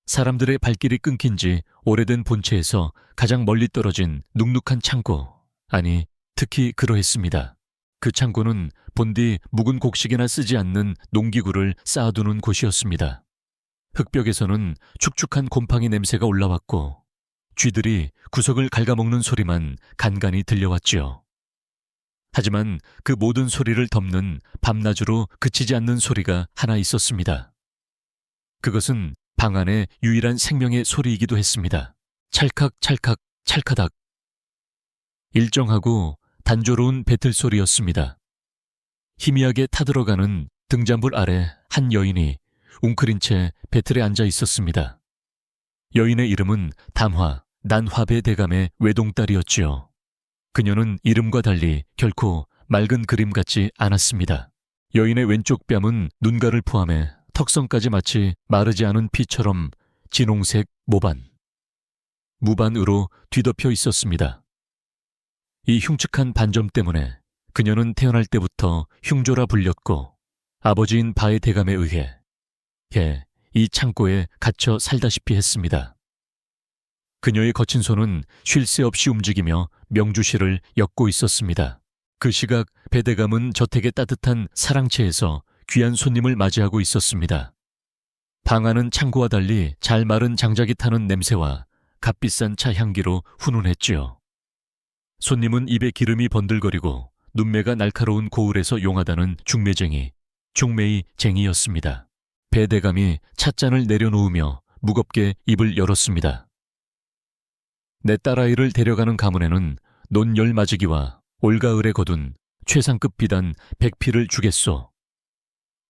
사람들의 발길이 끊긴 지 오래된 본체에서 가장 멀리 떨어진 눅눅한 창고, 아니 특히 그러했습니다. 그 창고는 본디 묵은 곡식이나 쓰지 않는 농기구를 쌓아두는 곳이었습니다. 흙벽에서는 축축한 곰팡이 냄새가 올라왔고 쥐들이 구석을 갉아먹는 소리만 간간히 들려왔지요. 하지만 그 모든 소리를 덮는 밤낮으로 그치지 않는 소리가 하나 있었습니다. 그것은 방 안의 유일한 생명의 소리이기도 했습니다. 찰칵찰칵 찰카닥. 일정하고 단조로운 배틀 소리였습니다. 희미하게 타들어가는 등잔불 아래 한 여인이 웅크린 채 배틀에 앉아 있었습니다. 여인의 이름은 담화, 난화배 대감의 외동딸이었지요. 그녀는 이름과 달리 결코 맑은 그림 같지 않았습니다. 여인의 왼쪽 뺨은 눈가를 포함해 턱선까지 마치 마르지 않은 피처럼 진홍색 모반, 무반으로 뒤덮여 있었습니다. 이 흉측한 반점 때문에 그녀는 태어날 때부터 흉조라 불렸고 아버지인 바의 대감에 의해 이 창고에 갇혀 살다시피 했습니다. 그녀의 거친 손은 쉴 새 없이 움직이며 명주실을 엮고 있었습니다. 그 시각 배대감은 저택의 따뜻한 사랑채에서 귀한 손님을 맞이하고 있었습니다. 방 안은 창고와 달리 잘 마른 장작이 타는 냄새와 값비싼 차 향기로 훈훈했지요. 손님은 입에 기름이 번들거리고 눈매가 날카로운 고을에서 용하다는 중매쟁이 중매의 쟁이였습니다. 배대감이 찻잔을 내려놓으며 무겁게 입을 열었습니다. 내 딸아이를 데려가는 가문에는 논열맞이기와 올가을에 거둔 최상급 비단 100피를 주겠소.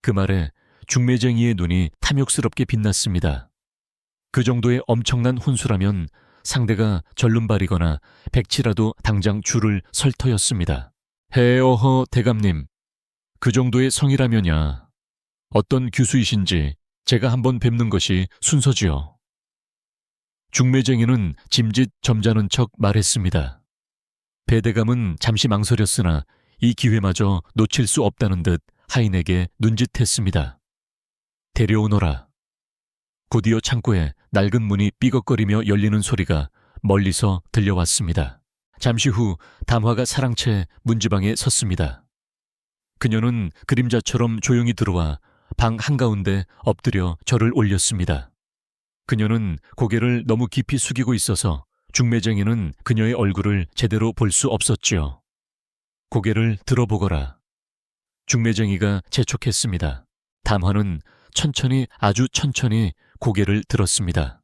그 말에 중매쟁이의 눈이 탐욕스럽게 빛났습니다. 그 정도의 엄청난 혼수라면 상대가 절름발이거나 백치라도 당장 줄을 설 터였습니다. 해어허 대감님, 그 정도의 성이라면야 어떤 규수이신지 제가 한번 뵙는 것이 순서지요. 중매쟁이는 짐짓 점잖은 척 말했습니다. 배대감은 잠시 망설였으나 이 기회마저 놓칠 수 없다는 듯 하인에게 눈짓했습니다. 데려오너라. 곧이어 창고에 낡은 문이 삐걱거리며 열리는 소리가 멀리서 들려왔습니다. 잠시 후 담화가 사랑채 문지방에 섰습니다. 그녀는 그림자처럼 조용히 들어와 방 한가운데 엎드려 절을 올렸습니다. 그녀는 고개를 너무 깊이 숙이고 있어서 중매쟁이는 그녀의 얼굴을 제대로 볼 수 없었지요. 고개를 들어보거라. 중매쟁이가 재촉했습니다. 담화는 천천히 아주 천천히 고개를 들었습니다.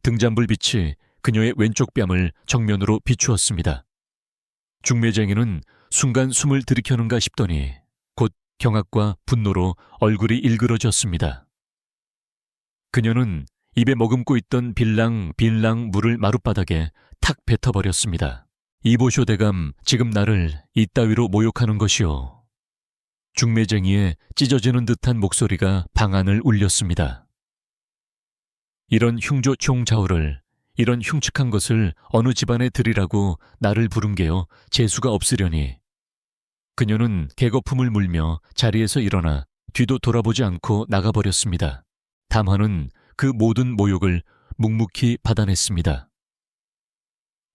등잔불 빛이 그녀의 왼쪽 뺨을 정면으로 비추었습니다. 중매쟁이는 순간 숨을 들이켜는가 싶더니 곧 경악과 분노로 얼굴이 일그러졌습니다. 그녀는 입에 머금고 있던 빌랑 물을 마룻바닥에 탁 뱉어버렸습니다. 이보쇼 대감, 지금 나를 이따위로 모욕하는 것이오. 중매쟁이의 찢어지는 듯한 목소리가 방 안을 울렸습니다. 이런 흉조총자오를, 이런 흉측한 것을 어느 집안에 드리라고 나를 부른 게요 재수가 없으려니. 그녀는 개거품을 물며 자리에서 일어나 뒤도 돌아보지 않고 나가버렸습니다. 담화는 그 모든 모욕을 묵묵히 받아냈습니다.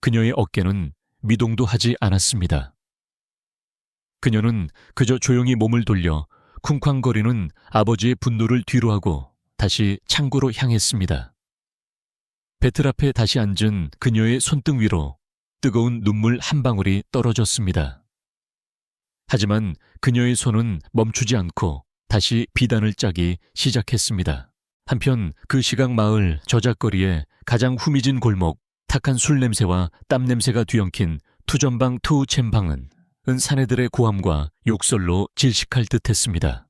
그녀의 어깨는 미동도 하지 않았습니다. 그녀는 그저 조용히 몸을 돌려 쿵쾅거리는 아버지의 분노를 뒤로하고 다시 창고로 향했습니다. 배틀 앞에 다시 앉은 그녀의 손등 위로 뜨거운 눈물 한 방울이 떨어졌습니다. 하지만 그녀의 손은 멈추지 않고 다시 비단을 짜기 시작했습니다. 한편 그 시각 마을 저작거리에 가장 후미진 골목, 탁한 술 냄새와 땀 냄새가 뒤엉킨 투전방 투우챔방은 사내들의 고함과 욕설로 질식할 듯했습니다.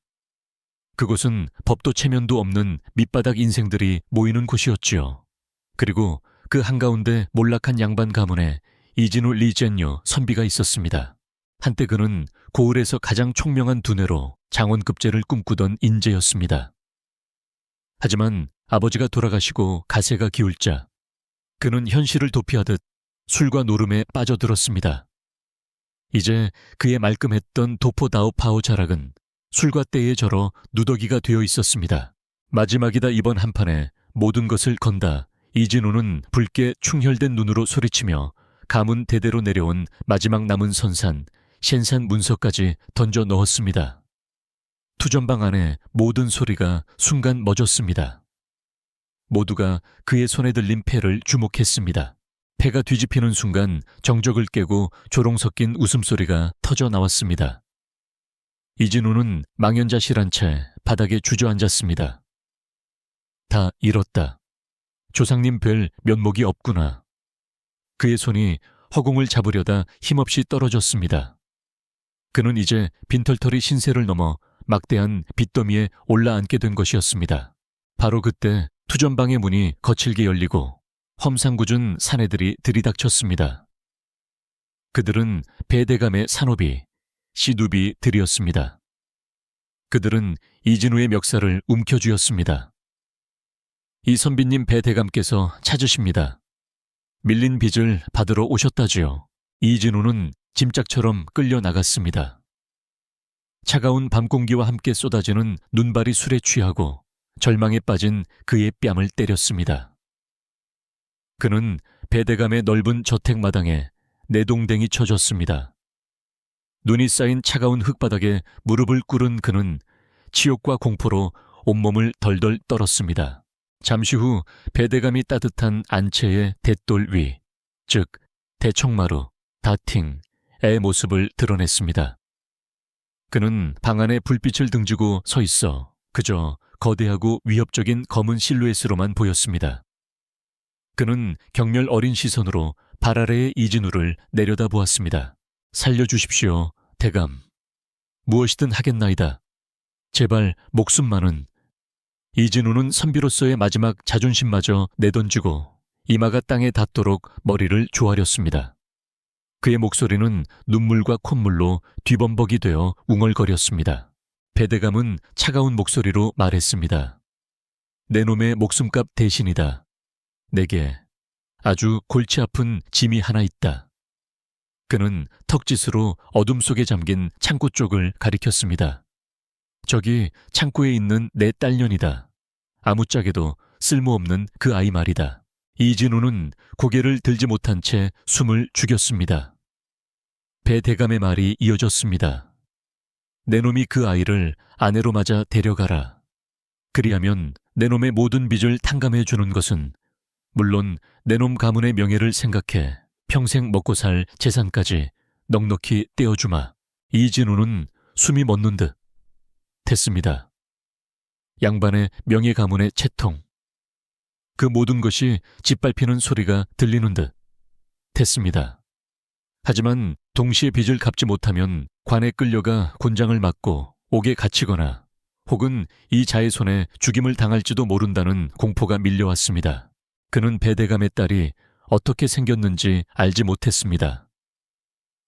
그곳은 법도 체면도 없는 밑바닥 인생들이 모이는 곳이었지요. 그리고 그 한가운데 몰락한 양반 가문에 이진우 리젠요 선비가 있었습니다. 한때 그는 고을에서 가장 총명한 두뇌로 장원급제를 꿈꾸던 인재였습니다. 하지만 아버지가 돌아가시고 가세가 기울자 그는 현실을 도피하듯 술과 노름에 빠져들었습니다. 이제 그의 말끔했던 도포다오파오 자락은 술과 때에 절어 누더기가 되어 있었습니다. 마지막이다 이번 한판에 모든 것을 건다 이진우는 붉게 충혈된 눈으로 소리치며 가문 대대로 내려온 마지막 남은 선산 셴산 문서까지 던져 넣었습니다. 투전방 안에 모든 소리가 순간 멎었습니다. 모두가 그의 손에 들린 패를 주목했습니다. 패가 뒤집히는 순간 정적을 깨고 조롱 섞인 웃음소리가 터져 나왔습니다. 이진우는 망연자실한 채 바닥에 주저앉았습니다. 다 잃었다. 조상님 뵐 면목이 없구나. 그의 손이 허공을 잡으려다 힘없이 떨어졌습니다. 그는 이제 빈털터리 신세를 넘어 막대한 빚더미에 올라앉게 된 것이었습니다. 바로 그때 투전방의 문이 거칠게 열리고 험상궂은 사내들이 들이닥쳤습니다. 그들은 배대감의 산호비, 시두비들이었습니다. 그들은 이진우의 멱살을 움켜쥐었습니다. 이 선비님 배대감께서 찾으십니다. 밀린 빚을 받으러 오셨다지요. 이진우는 짐짝처럼 끌려 나갔습니다. 차가운 밤 공기와 함께 쏟아지는 눈발이 술에 취하고 절망에 빠진 그의 뺨을 때렸습니다. 그는 배대감의 넓은 저택 마당에 내동댕이 쳐졌습니다. 눈이 쌓인 차가운 흙바닥에 무릎을 꿇은 그는 치욕과 공포로 온몸을 덜덜 떨었습니다. 잠시 후 배대감이 따뜻한 안채의 대돌 위, 즉 대청마루, 다팅의 모습을 드러냈습니다. 그는 방 안에 불빛을 등지고 서 있어 그저 거대하고 위협적인 검은 실루엣으로만 보였습니다. 그는 경멸 어린 시선으로 발 아래의 이진우를 내려다보았습니다. 살려주십시오, 대감. 무엇이든 하겠나이다. 제발 목숨만은. 이진우는 선비로서의 마지막 자존심마저 내던지고 이마가 땅에 닿도록 머리를 조아렸습니다. 그의 목소리는 눈물과 콧물로 뒤범벅이 되어 웅얼거렸습니다. 배대감은 차가운 목소리로 말했습니다. 내 놈의 목숨값 대신이다. 내게 아주 골치 아픈 짐이 하나 있다. 그는 턱짓으로 어둠 속에 잠긴 창고 쪽을 가리켰습니다. 저기 창고에 있는 내 딸년이다. 아무짝에도 쓸모없는 그 아이 말이다. 이진우는 고개를 들지 못한 채 숨을 죽였습니다. 배대감의 말이 이어졌습니다. 내 놈이 그 아이를 아내로 맞아 데려가라. 그리하면 내 놈의 모든 빚을 탕감해 주는 것은 물론 내 놈 가문의 명예를 생각해 평생 먹고 살 재산까지 넉넉히 떼어주마. 이진우는 숨이 멎는 듯 됐습니다. 양반의 명예 가문의 채통. 그 모든 것이 짓밟히는 소리가 들리는 듯 됐습니다. 하지만 동시에 빚을 갚지 못하면 관에 끌려가 곤장을 맞고 옥에 갇히거나 혹은 이 자의 손에 죽임을 당할지도 모른다는 공포가 밀려왔습니다. 그는 배대감의 딸이 어떻게 생겼는지 알지 못했습니다.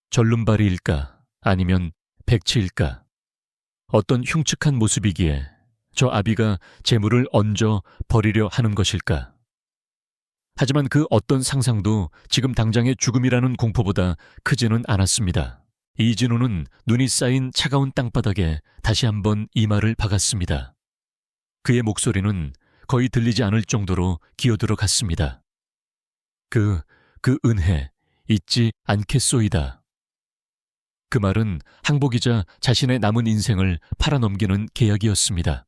절름발이일까 아니면 백치일까? 어떤 흉측한 모습이기에 저 아비가 재물을 얹어 버리려 하는 것일까? 하지만 그 어떤 상상도 지금 당장의 죽음이라는 공포보다 크지는 않았습니다. 이진우는 눈이 쌓인 차가운 땅바닥에 다시 한번 이마를 박았습니다. 그의 목소리는 거의 들리지 않을 정도로 기어들어 갔습니다. 그 은혜 잊지 않겠소이다. 그 말은 항복이자 자신의 남은 인생을 팔아넘기는 계약이었습니다.